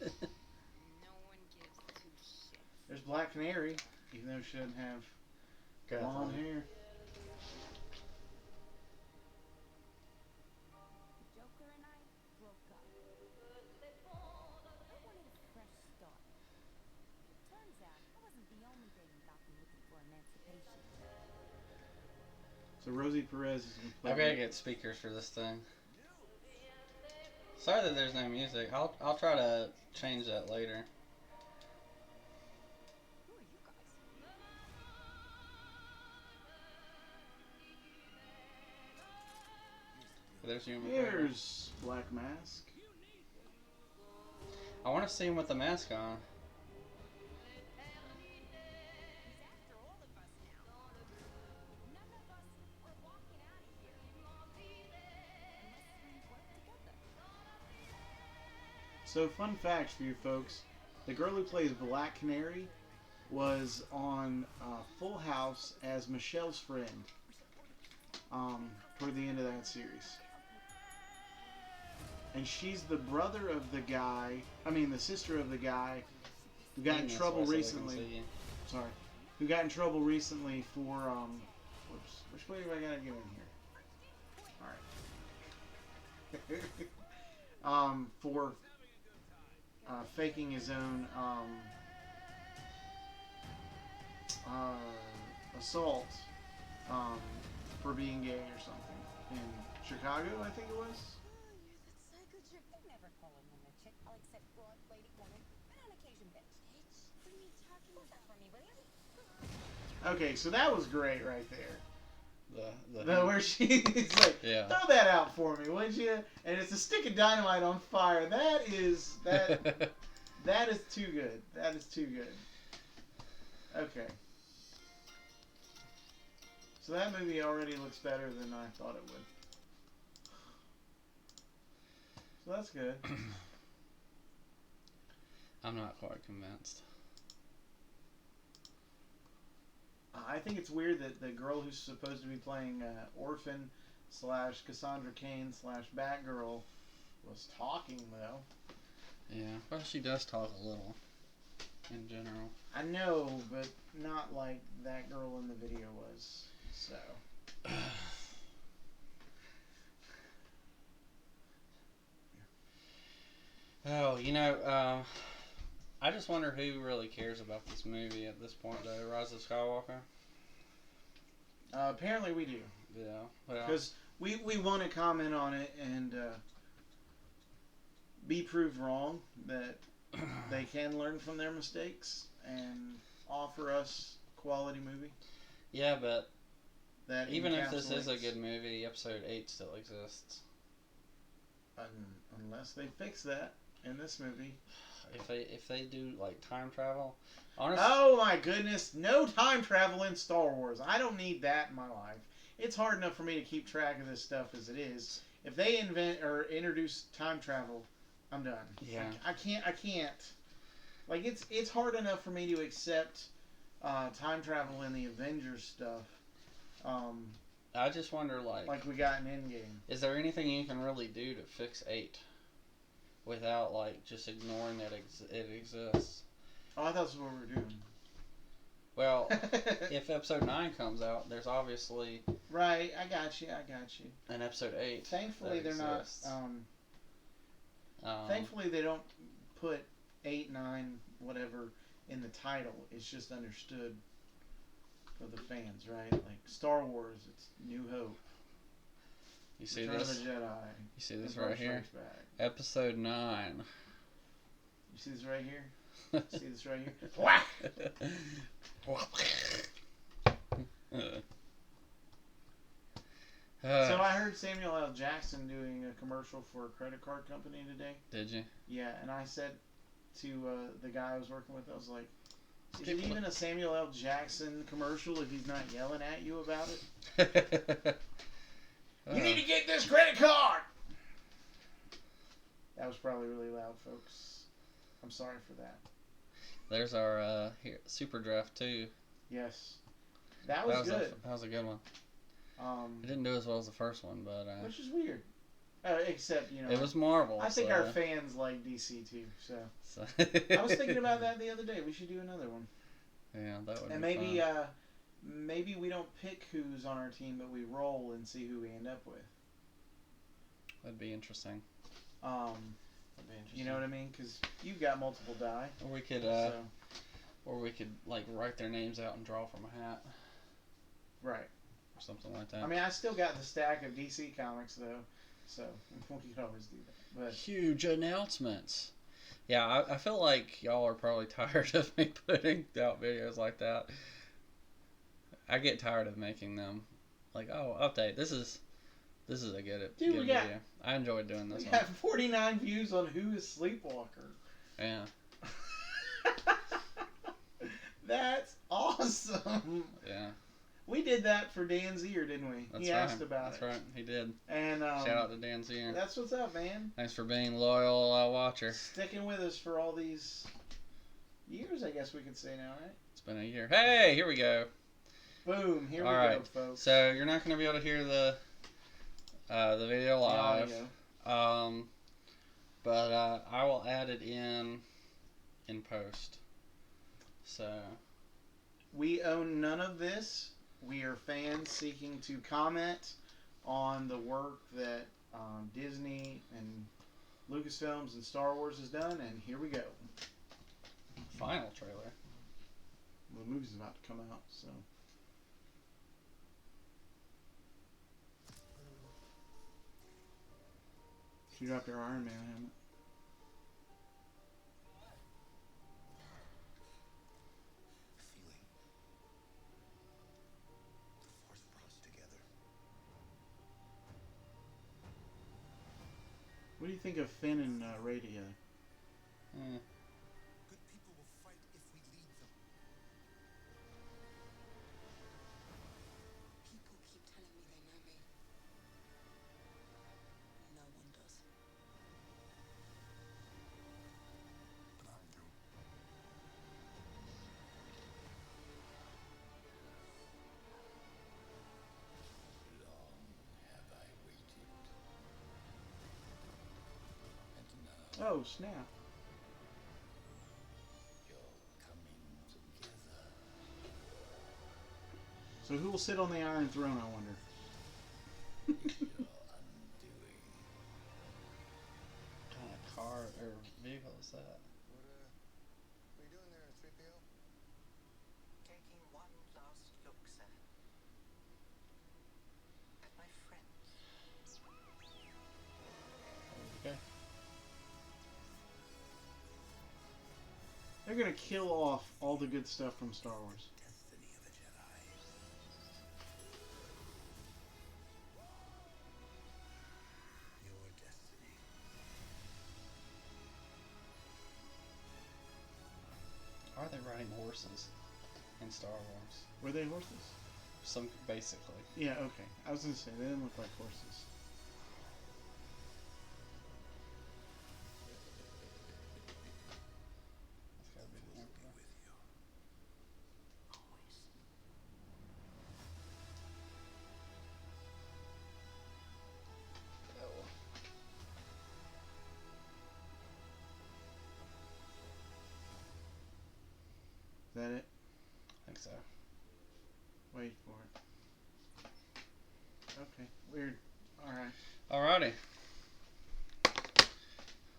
no one gives two shits. There's Black Canary, even though she doesn't have blonde hair. Joker and I broke up. I wanted a fresh start. Turns out I wasn't the only dating falcon looking for emancipation. So Rosie Perez is going to play. I've got to get speakers for this thing. Sorry that there's no music. I'll try to change that later. Who are you guys? There's you. Here's Black Mask. I want to see him with the mask on. He's after all of us now. None of us are walking out of here unless we work together. So, fun fact for you folks: the girl who plays Black Canary was on Full House as Michelle's friend. Toward the end of that series. And she's the brother of the guy, the sister of the guy who got in trouble recently. Sorry. Who got in trouble recently for, whoops. Which way do I gotta get in here? Alright. For faking his own, assault, for being gay or something. In Chicago, I think it was. They never call a woman a chick. I'll accept broad, lady, woman, and on occasion bitch. What are you talking about for me, will you? Okay, so that was great right there. The Where she's like, Yeah. throw that out for me, would you? And it's a stick of dynamite on fire. That is too good. That is too good. Okay. So that movie already looks better than I thought it would. So that's good. I'm not quite convinced. I think it's weird that the girl who's supposed to be playing Orphan / Cassandra Cain / Batgirl was talking, though. Yeah, well, she does talk a little, in general. I know, but not like that girl in the video was, so. Oh, I just wonder who really cares about this movie at this point, though. Rise of Skywalker? Apparently we do. Yeah. Well, Because we want to comment on it, and be proved wrong, that they can learn from their mistakes and offer us quality movie. Yeah, but that even if this is a good movie, episode 8 still exists. Unless they fix that in this movie. If they do like time travel, honestly. Oh my goodness! No time travel in Star Wars. I don't need that in my life. It's hard enough for me to keep track of this stuff as it is. If they invent or introduce time travel, I'm done. Yeah. I can't. Like it's hard enough for me to accept time travel in the Avengers stuff. I just wonder, like we got in Endgame. Is there anything you can really do to fix 8 without like just ignoring that it exists? Oh, I thought that's what we were doing. Well, if episode 9 comes out, there's obviously right. I got you. And episode 8. Thankfully, they're exists. not. Thankfully, they don't put 8, 9, whatever in the title. It's just understood for the fans, right? Like Star Wars, it's New Hope. You see Return this? of the Jedi. You see this right here? Back. Episode 9. You see this right here? See this right here? Whack! So I heard Samuel L. Jackson doing a commercial for a credit card company today. Did you? Yeah, and I said to the guy I was working with, I was like, is it even a Samuel L. Jackson commercial if he's not yelling at you about it? You need to get this credit card! That was probably really loud, folks. I'm sorry for that. There's our Super Draft 2. Yes. That was good. That was a good one. It didn't do as well as the first one, but... which is weird. Except, you know... It was Marvel, I think our fans like DC, too, so... I was thinking about that the other day. We should do another one. Yeah, that would and be maybe, fun. Maybe we don't pick who's on our team, but we roll and see who we end up with. That'd be interesting. You know what I mean? Because you've got multiple die. Or we could like write their names out and draw from a hat. Right. Or something like that. I mean, I still got the stack of DC comics though, so we could always do that. But huge announcements. Yeah, I feel like y'all are probably tired of me putting out videos like that. I get tired of making them. Like, oh, update. This is a good video. I enjoyed doing this one. We got 49 views on Who is Sleepwalker. Yeah. That's awesome. Yeah. We did that for Dan Zier, didn't we? That's he right. asked about That's it. right. He did. And shout out to Dan Zier. That's what's up, man. Thanks for being a loyal watcher. Sticking with us for all these years, I guess we could say now, right? It's been a year. Hey, here we go. Boom. Here we go, folks. So you're not going to be able to hear the video live. The audio. But I will add it in post. So we own none of this. We are fans seeking to comment on the work that Disney and Lucasfilms and Star Wars has done, and here we go. Final trailer. Well, the movie's about to come out, so. You dropped your Iron Man helmet. Feeling. The Force brought us together. What do you think of Finn and Rey together? Good people will fight if we lead them. People keep telling me they know me. No one does. But I do. Long have I waited. And now Oh, snap. you're coming together. So who will sit on the Iron Throne, I wonder? Your undoing. What kind of car or vehicle is that? What are you doing there, 3PO? Taking one last look, sir. At my friends. Okay. They're gonna kill off all the good stuff from Star Wars. Destiny of a Jedi. Your destiny. Why are they riding horses in Star Wars? Were they horses? Some basically. Yeah, okay. I was gonna say they didn't look like horses. That's gotta be the Emperor. With you. Always. Oh. Is that it? I think so. Wait for it. Okay, weird. Alright. Alrighty.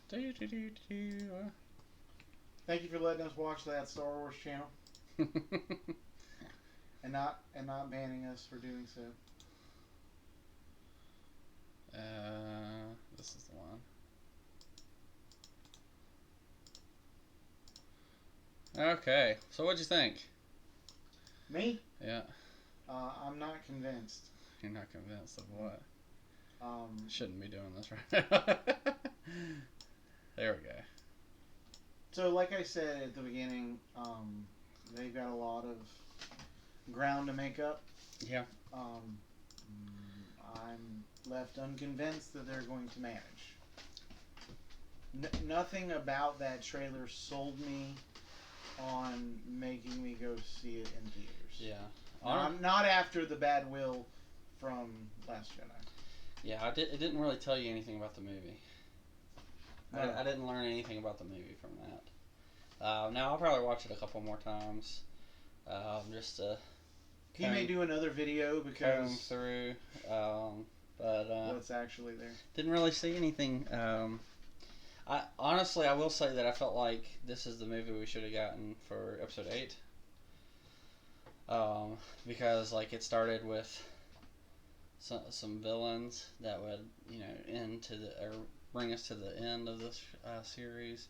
Do. Thank you for letting us watch that Star Wars channel and not banning us for doing so. This is the one. Okay, so what'd you think? Me? Yeah, I'm not convinced. you're not convinced of what? Shouldn't be doing this right now. There we go. So, like I said at the beginning, they've got a lot of ground to make up. Yeah. I'm left unconvinced that they're going to manage. Nothing about that trailer sold me on making me go see it in theaters. Yeah. Not after the bad will from Last Jedi. Yeah, it didn't really tell you anything about the movie. No. I didn't learn anything about the movie from that. Now I'll probably watch it a couple more times, just to. He may do another video Comb because through, what's actually there. didn't really see anything. I honestly, I will say that I felt like this is the movie we should have gotten for episode 8. Because like it started with some villains that would bring us to the end of this series.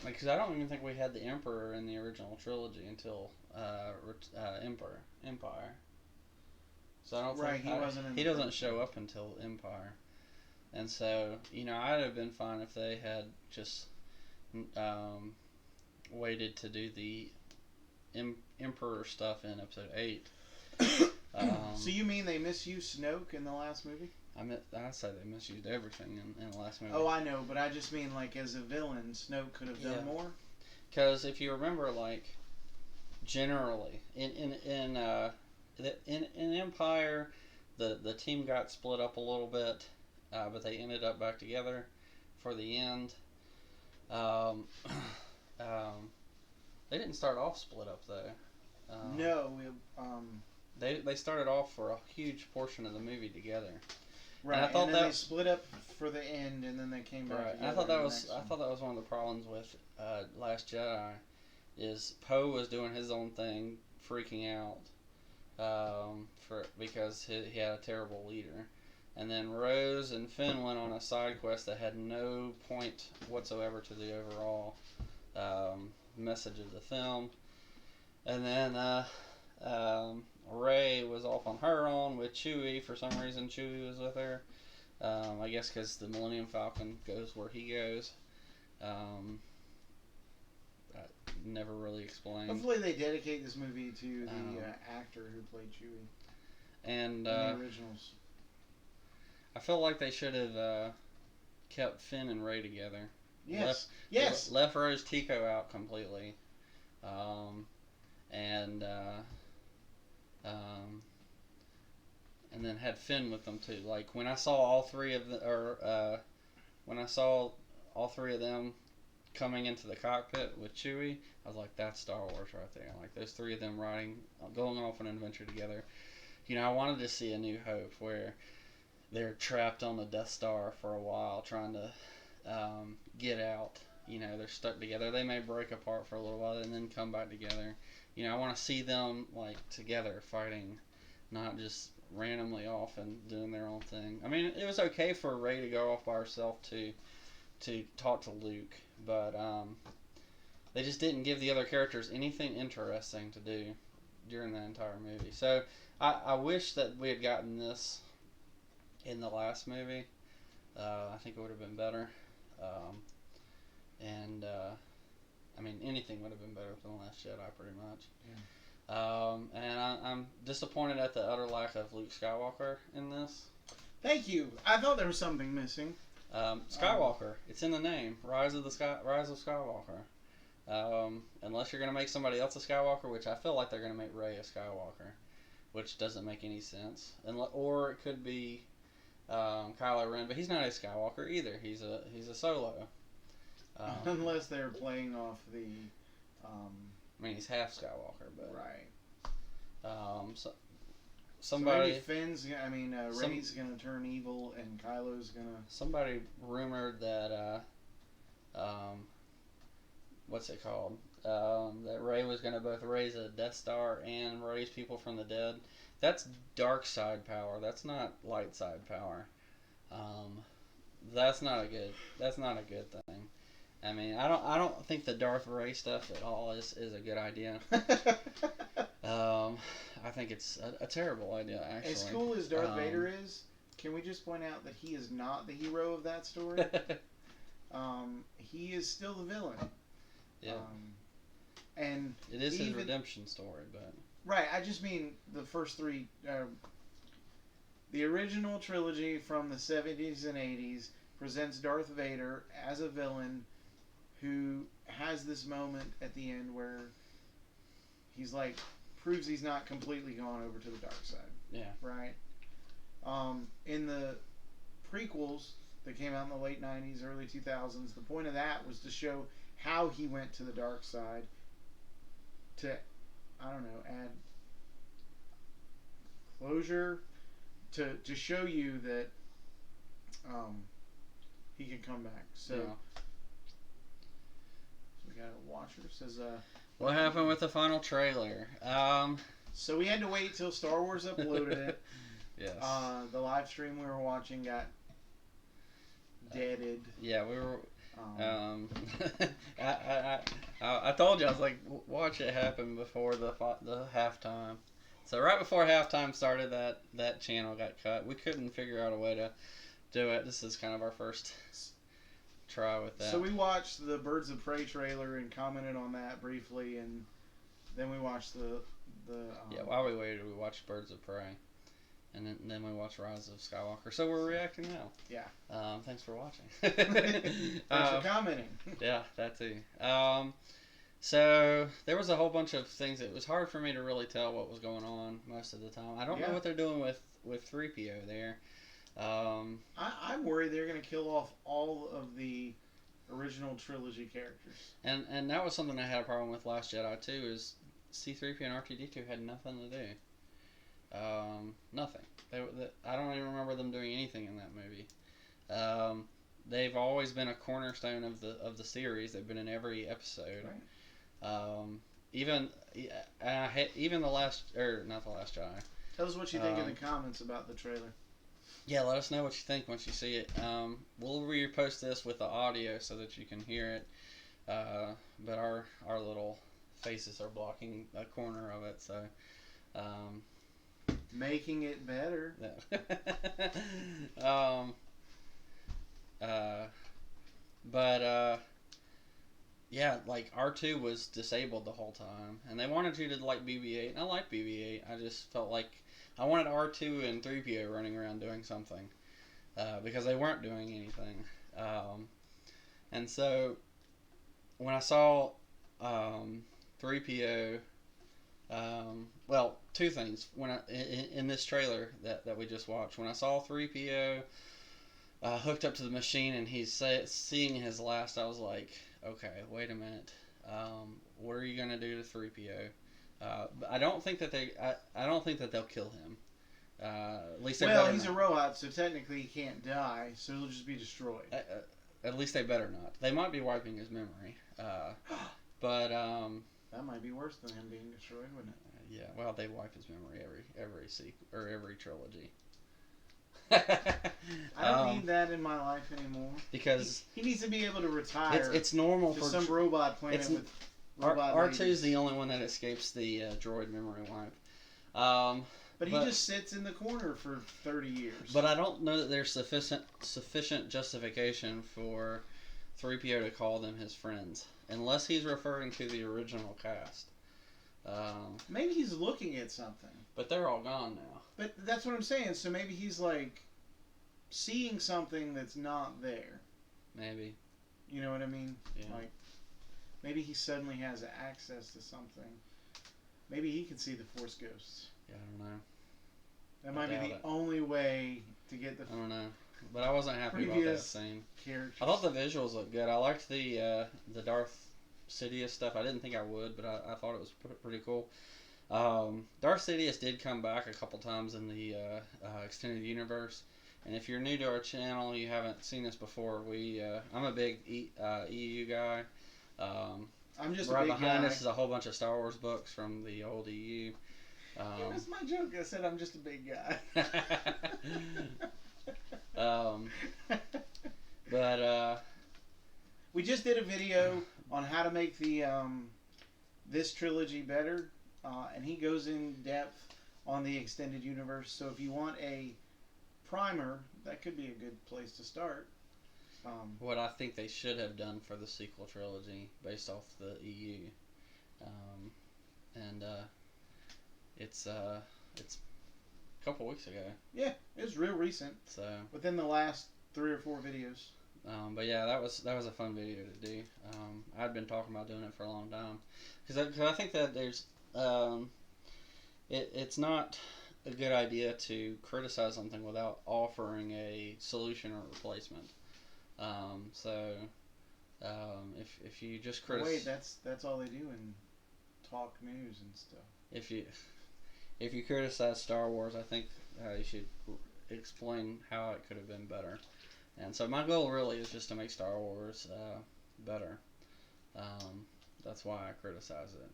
Because I don't even think we had the Emperor in the original trilogy until Empire. So I don't think he doesn't show up until Empire, and so I'd have been fine if they had just waited to do the Emperor stuff in episode 8. So you mean they misused Snoke in the last movie? I'd say they misused everything in the last movie. Oh, I know, but I just mean like as a villain, Snoke could have done more. Because if you remember, like generally in Empire, the team got split up a little bit, but they ended up back together for the end. They didn't start off split up though. No, They started off for a huge portion of the movie together. right. And I thought they split up for the end, and then they came back. Right. Together And I thought that one. was one of the problems with Last Jedi, is Poe was doing his own thing, freaking out, because he had a terrible leader, and then Rose and Finn went on a side quest that had no point whatsoever to the overall message of the film, and then Rey was off on her own with Chewie. For some reason, Chewie was with her. I guess because the Millennium Falcon goes where he goes. Never really explained. Hopefully, they dedicate this movie to the actor who played Chewie And in the originals. I feel like they should have kept Finn and Rey together. Yes. Left Rose Tico out completely. And then had Finn with them too. Like when I saw all three of them coming into the cockpit with Chewie, I was like, that's Star Wars right there. Like those three of them going off on an adventure together. I wanted to see A New Hope where they're trapped on the Death Star for a while trying to get out. They're stuck together. They may break apart for a little while and then come back together. I want to see them like together fighting, not just randomly off and doing their own thing. I mean, it was okay for Rey to go off by herself to talk to Luke, but they just didn't give the other characters anything interesting to do during the entire movie. So I wish that we had gotten this in the last movie. I think it would have been better. I mean, anything would have been better than The Last Jedi, pretty much. Yeah. And I'm disappointed at the utter lack of Luke Skywalker in this. Thank you. I thought there was something missing. Skywalker. It's in the name. Rise of Skywalker. Unless you're going to make somebody else a Skywalker, which I feel like they're going to make Rey a Skywalker, which doesn't make any sense. Or it could be Kylo Ren, but he's not a Skywalker either. He's a Solo. Unless they're playing off the. I mean, he's half Skywalker, but right. Somebody. So maybe Rey's gonna turn evil, and Kylo's gonna. Somebody rumored that what's it called? That Rey was gonna both raise a Death Star and raise people from the dead. That's dark side power. That's not light side power. That's not a good thing. I mean, I don't think the Darth Rey stuff at all is a good idea. I think it's a terrible idea, actually. As cool as Darth Vader is, can we just point out that he is not the hero of that story? He is still the villain. Yeah. And it is his redemption story, but... Right, I just mean the first three... the original trilogy from the 70s and 80s presents Darth Vader as a villain who has this moment at the end where he's like, proves he's not completely gone over to the dark side. Yeah. Right? In the prequels that came out in the late 90s, early 2000s, the point of that was to show how he went to the dark side to, I don't know, add closure, to show you that he can come back. So, yeah. We got a watcher says, what happened with the final trailer? So we had to wait till Star Wars uploaded it. Yes. The live stream we were watching got deaded. Yeah, we were. I told you, I was like, watch it happen before the halftime. So right before halftime started, that channel got cut. We couldn't figure out a way to do it. This is kind of our first try with that. So we watched the Birds of Prey trailer and commented on that briefly, and then we watched the yeah, while we waited, we watched Birds of Prey, and then we watched Rise of Skywalker. So we're reacting now. Yeah. Thanks for watching. Thanks for commenting. Yeah, that too. So there was a whole bunch of things. It was hard for me to really tell what was going on most of the time. I don't know what they're doing with 3PO there. I'm worried they're going to kill off all of the original trilogy characters. And that was something I had a problem with Last Jedi too. Is C-3PO and R2-D2 had nothing to do. Nothing. I don't even remember them doing anything in that movie. They've always been a cornerstone of the series. They've been in every episode. Right. Even the last, or not the Last Jedi. Tell us what you think in the comments about the trailer. Yeah, let us know what you think once you see it. We'll repost this with the audio so that you can hear it. But our little faces are blocking a corner of it, so making it better. Yeah, like R2 was disabled the whole time, and they wanted you to like BB-8, and I like BB-8. I just felt like I wanted R2 and 3PO running around doing something, because they weren't doing anything. And so when I saw 3PO, well, two things. When in this trailer that we just watched, when I saw 3PO hooked up to the machine and he's seeing his last, I was like, okay, wait a minute. What are you gonna do to 3PO? I don't think that they'll kill him. At least he's a robot, so technically he can't die, so he'll just be destroyed. At least they better not. They might be wiping his memory. But that might be worse than him being destroyed, wouldn't it? Yeah, well, they wipe his memory every sequel or every trilogy. I don't need that in my life anymore. Because he needs to be able to retire. It's normal to for some robot planet with robot R2's ladies. the only one that escapes the droid memory wipe. But he just sits in the corner for 30 years. But I don't know that there's sufficient justification for 3PO to call them his friends, unless he's referring to the original cast. Maybe he's looking at something. But they're all gone now. But that's what I'm saying. So maybe he's like seeing something that's not there. Maybe. You know what I mean? Yeah. Like maybe he suddenly has access to something. Maybe he can see the Force ghosts. Yeah, I don't know. That might be the only way to get the. I don't know, but I wasn't happy about that scene. Characters. I thought the visuals looked good. I liked the Darth Sidious stuff. I didn't think I would, but I thought it was pretty cool. Darth Sidious did come back a couple times in the extended universe, and if you're new to our channel, you haven't seen this before. I'm a big EU guy. I'm just right a big behind guy. us is a whole bunch of Star Wars books from the old EU. It was my joke. I said I'm just a big guy. But we just did a video on how to make the this trilogy better, and he goes in depth on the extended universe. So if you want a primer, that could be a good place to start. What I think they should have done for the sequel trilogy, based off the EU, it's a couple weeks ago. Yeah, it was real recent. So within the last 3 or 4 videos. But yeah, that was a fun video to do. I'd been talking about doing it for a long time because I think that there's it's not a good idea to criticize something without offering a solution or replacement. If you just criticize, wait, that's all they do in talk news and stuff. If you criticize Star Wars, I think you should explain how it could have been better. And so my goal really is just to make Star Wars better. That's why I criticize it.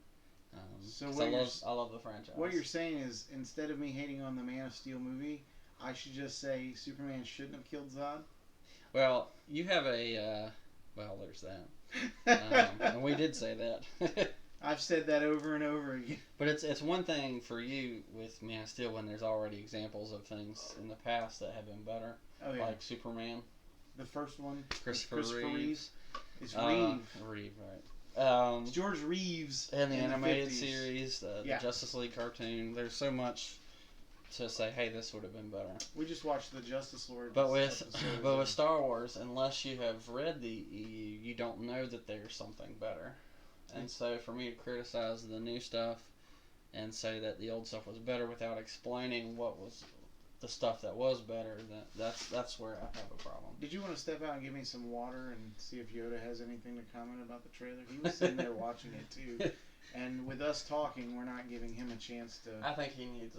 So I love the franchise. What you're saying is, instead of me hating on the Man of Steel movie, I should just say Superman shouldn't have killed Zod? Well, you have a... well, there's that. And we did say that. I've said that over and over again. But it's one thing for you with Man of Steel when there's already examples of things in the past that have been better. Oh, yeah. Like Superman. The first one. Christopher Reeves. It's Reeve. Reeve, right. It's George Reeves. And the in animated 50s. Series, the Justice League cartoon. There's so much to say, hey, this would have been better. We just watched the Justice Lord. But with Star Wars, unless you have read the EU, you don't know that there's something better. And so for me to criticize the new stuff and say that the old stuff was better without explaining what was the stuff that was better, that's where I have a problem. Did you want to step out and give me some water and see if Yoda has anything to comment about the trailer? He was sitting there watching it too. And with us talking, we're not giving him a chance to... I think he needs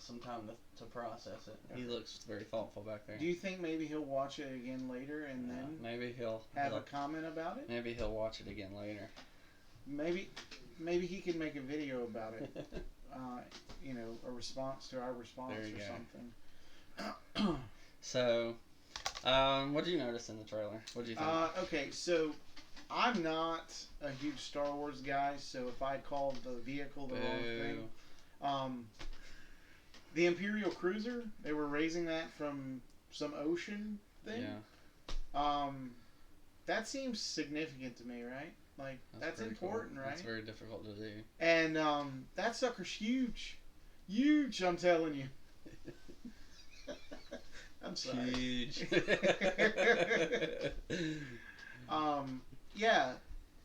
some time to process it. Okay. He looks very thoughtful back there. Do you think maybe he'll watch it again later and then maybe he'll have a comment about it? Maybe he'll watch it again later. Maybe he could make a video about it. A response to our response or something. So, what did you notice in the trailer? What did you think? Okay, so I'm not a huge Star Wars guy, so if I called the vehicle the wrong thing, the Imperial Cruiser, they were raising that from some ocean thing. Yeah. That seems significant to me, right? Like, that's important, cool. right? That's very difficult to do. And that sucker's huge. Huge, I'm telling you. I'm sorry. Huge. Yeah.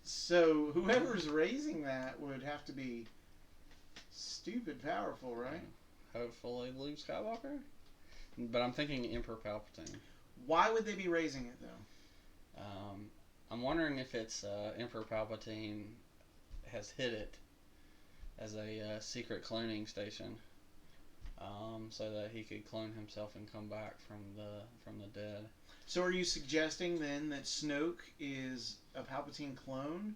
So whoever's raising that would have to be stupid powerful, right? Hopefully Luke Skywalker. But I'm thinking Emperor Palpatine. Why would they be raising it, though? I'm wondering if it's Emperor Palpatine has hid it as a secret cloning station, so that he could clone himself and come back from the dead. So are you suggesting then that Snoke is a Palpatine clone?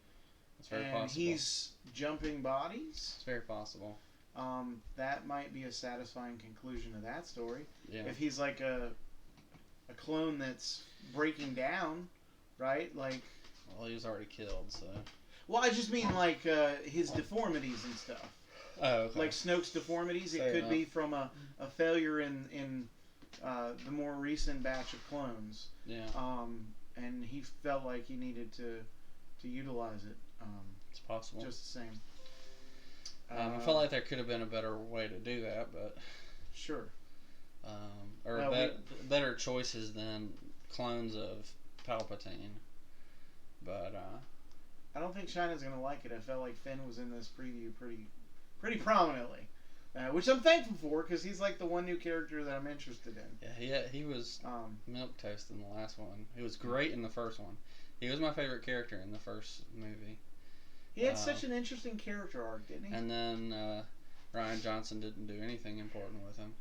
It's very and possible. He's jumping bodies? It's very possible. that might be a satisfying conclusion to that story. Yeah. If he's like a clone that's breaking down, right? Like, Well, he was already killed, so. well, I just mean like his deformities and stuff. Oh, okay. Like Snoke's deformities, it Fair could enough. be from a failure in the more recent batch of clones. Yeah. And he felt like he needed to utilize it. It's possible. Just the same. I felt like there could have been a better way to do that, but Sure. or Well, better choices than clones of Palpatine. But I don't think China's gonna like it. I felt like Finn was in this preview pretty prominently, which I'm thankful for because he's like the one new character that I'm interested in. yeah, he was milk toast in the last one. He was great in the first one. He was my favorite character in the first movie. He had such an interesting character arc, didn't he? And then Ryan Johnson didn't do anything important with him.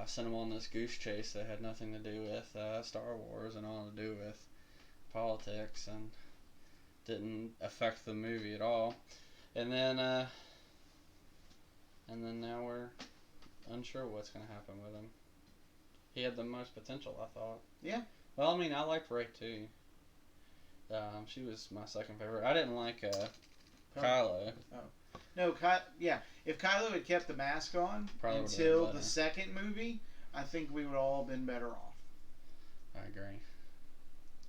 Sent him on this goose chase that had nothing to do with Star Wars and all to do with politics and didn't affect the movie at all. And then now we're unsure what's going to happen with him. He had the most potential, I thought. Yeah. Well, I mean, I liked Rey too. She was my second favorite. I didn't like Kylo. No, yeah. If Kylo had kept the mask on Probably would've been until better. the second movie, I think we would all have been better off. I agree.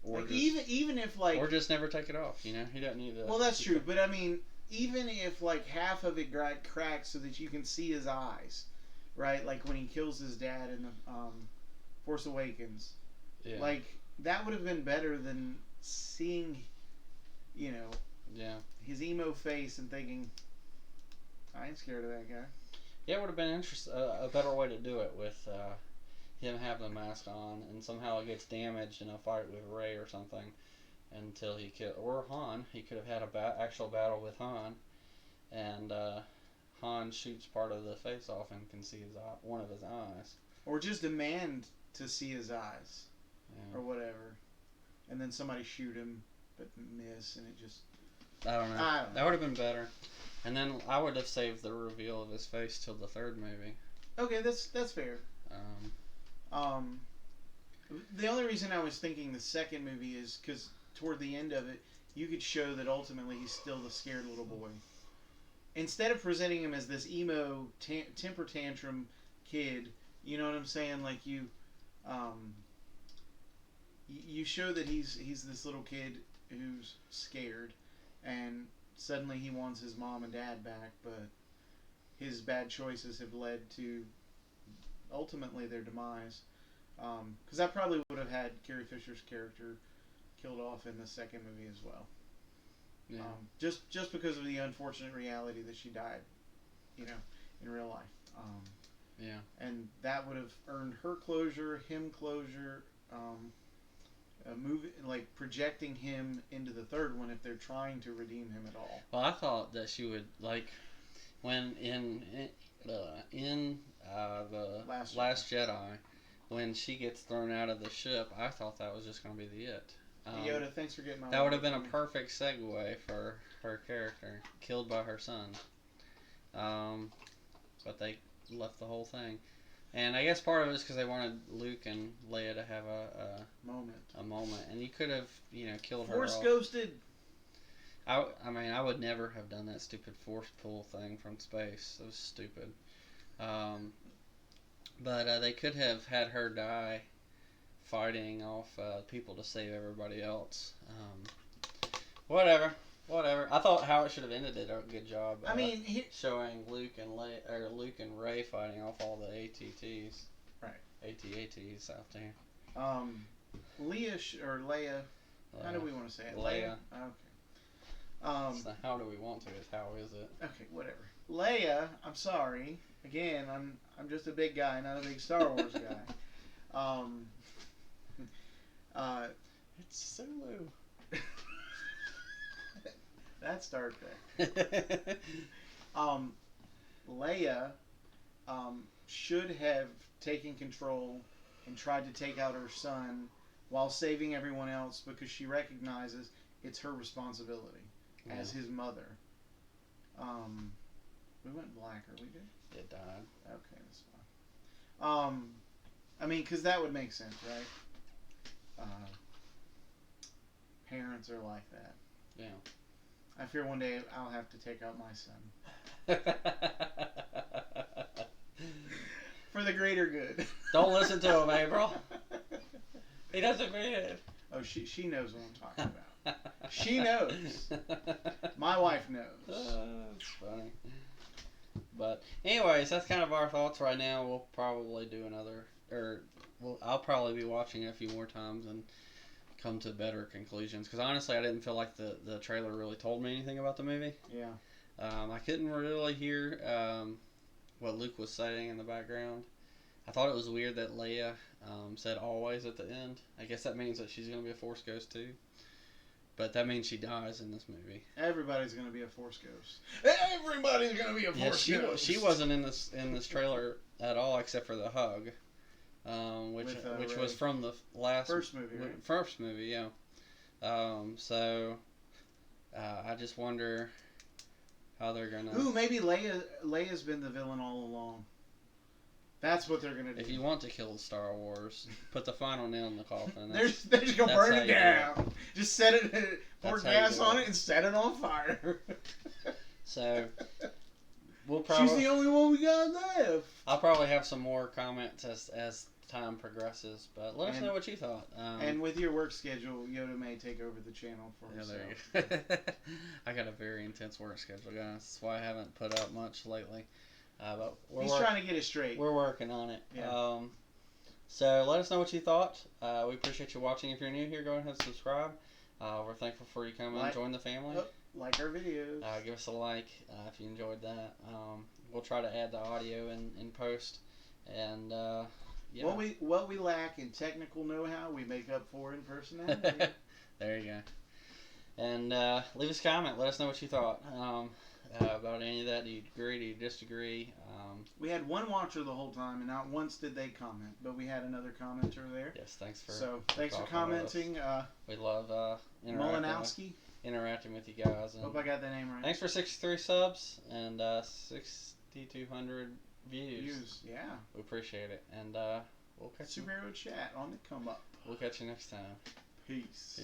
Or Like, just, even if like, or just never take it off. You know, he doesn't need to. well, that's true. But I mean, even if like half of it got cracked so that you can see his eyes, right? Like when he kills his dad in the Force Awakens, Yeah. like that would have been better than seeing, you know, Yeah. his emo face and thinking, I ain't scared of that guy. Yeah, it would have been a better way to do it with him having the mask on, and somehow it gets damaged in a fight with Rey or something until he kill or Han. He could have had a actual battle with Han, and Han shoots part of the face off and can see his one of his eyes. Or just demand to see his eyes, Yeah. or whatever, and then somebody shoot him but miss, and it just. I don't know. I don't know. That would have been better. And then I would have saved the reveal of his face till the third movie. Okay, that's fair. The only reason I was thinking the second movie is because toward the end of it, you could show that ultimately he's still the scared little boy. Instead of presenting him as this emo temper tantrum kid, you know what I'm saying? Like you show that he's this little kid who's scared, and suddenly he wants his mom and dad back, but his bad choices have led to ultimately their demise. Because I probably would have had Carrie Fisher's character killed off in the second movie as well. Yeah. Just because of the unfortunate reality that she died, you know, in real life. Yeah. And that would have earned her closure, him closure, like projecting him into the third one if they're trying to redeem him at all. Well, I thought that she would, like, when in the Last Jedi, when she gets thrown out of the ship, I thought that was just going to be the it. Hey, Yoda, thanks for getting my. That would have been a perfect segue for her character, killed by her son. But they left the whole thing. And I guess part of it is because they wanted Luke and Leia to have a moment. And you could have, killed her Force off. ghosted. I mean, I would never have done that stupid force pull thing from space. That was stupid. But they could have had her die fighting off people to save everybody else. Whatever. I thought how it should have ended did a good job. I mean, showing Luke and Rey fighting off all the ATTs. Right. AT-ATs out there. Leia. How do we want to say it? Leia. Okay. It's not how do we want to? It's how is it? Okay, whatever. Leia. I'm sorry. Again, I'm just a big guy, not a big Star Wars guy. It's Sulu. That's Star Trek. Leia should have taken control and tried to take out her son while saving everyone else because she recognizes it's her responsibility as his mother. We went black. Are we good? It died. Okay, that's fine. I mean, because that would make sense, right? Parents are like that. Yeah. I fear one day I'll have to take out my son. For the greater good. Don't listen to him, April. He doesn't mean it. Oh, she knows what I'm talking about. She knows. My wife knows. That's funny. But anyways, that's kind of our thoughts right now. We'll probably do another, I'll probably be watching it a few more times and come to better conclusions. Because honestly, I didn't feel like the trailer really told me anything about the movie. Yeah. I couldn't really hear what Luke was saying in the background. I thought it was weird that Leia said always at the end. I guess that means that she's going to be a Force ghost too. But that means she dies in this movie. Everybody's going to be a Force ghost. Everybody's going to be a Force ghost. She wasn't in this trailer at all except for the hug, which was from the first movie. Right? First movie, yeah. So I just wonder how they're gonna. Ooh, maybe Leia's been the villain all along. That's what they're gonna do. If you want to kill Star Wars, put the final nail in the coffin. They're just gonna burn it down. Just set it, pour gas on it, and set it on fire. So we'll probably. She's the only one we got left. I'll probably have some more comments as time progresses, but let us know what you thought. And with your work schedule, Yoda may take over the channel for himself. There you go. I got a very intense work schedule, guys. That's why I haven't put out much lately. But he's trying to get it straight. We're working on it. Yeah. So let us know what you thought. We appreciate you watching. If you're new here, go ahead and subscribe. We're thankful for you coming and join the family. Like our videos. Give us a like if you enjoyed that. We'll try to add the audio in post. And yeah. What we lack in technical know-how, we make up for in personality. There you go. And leave us a comment. Let us know what you thought. About any of that. Do you agree? Do you disagree? We had one watcher the whole time, and not once did they comment, but we had another commenter there. Yes, thanks for commenting. We love interacting with you guys. And hope I got that name right. Thanks for 63 subs and 6,200 views. Yeah, we appreciate it, and we'll catch Superhero Chat on the come up. We'll catch you next time. Peace.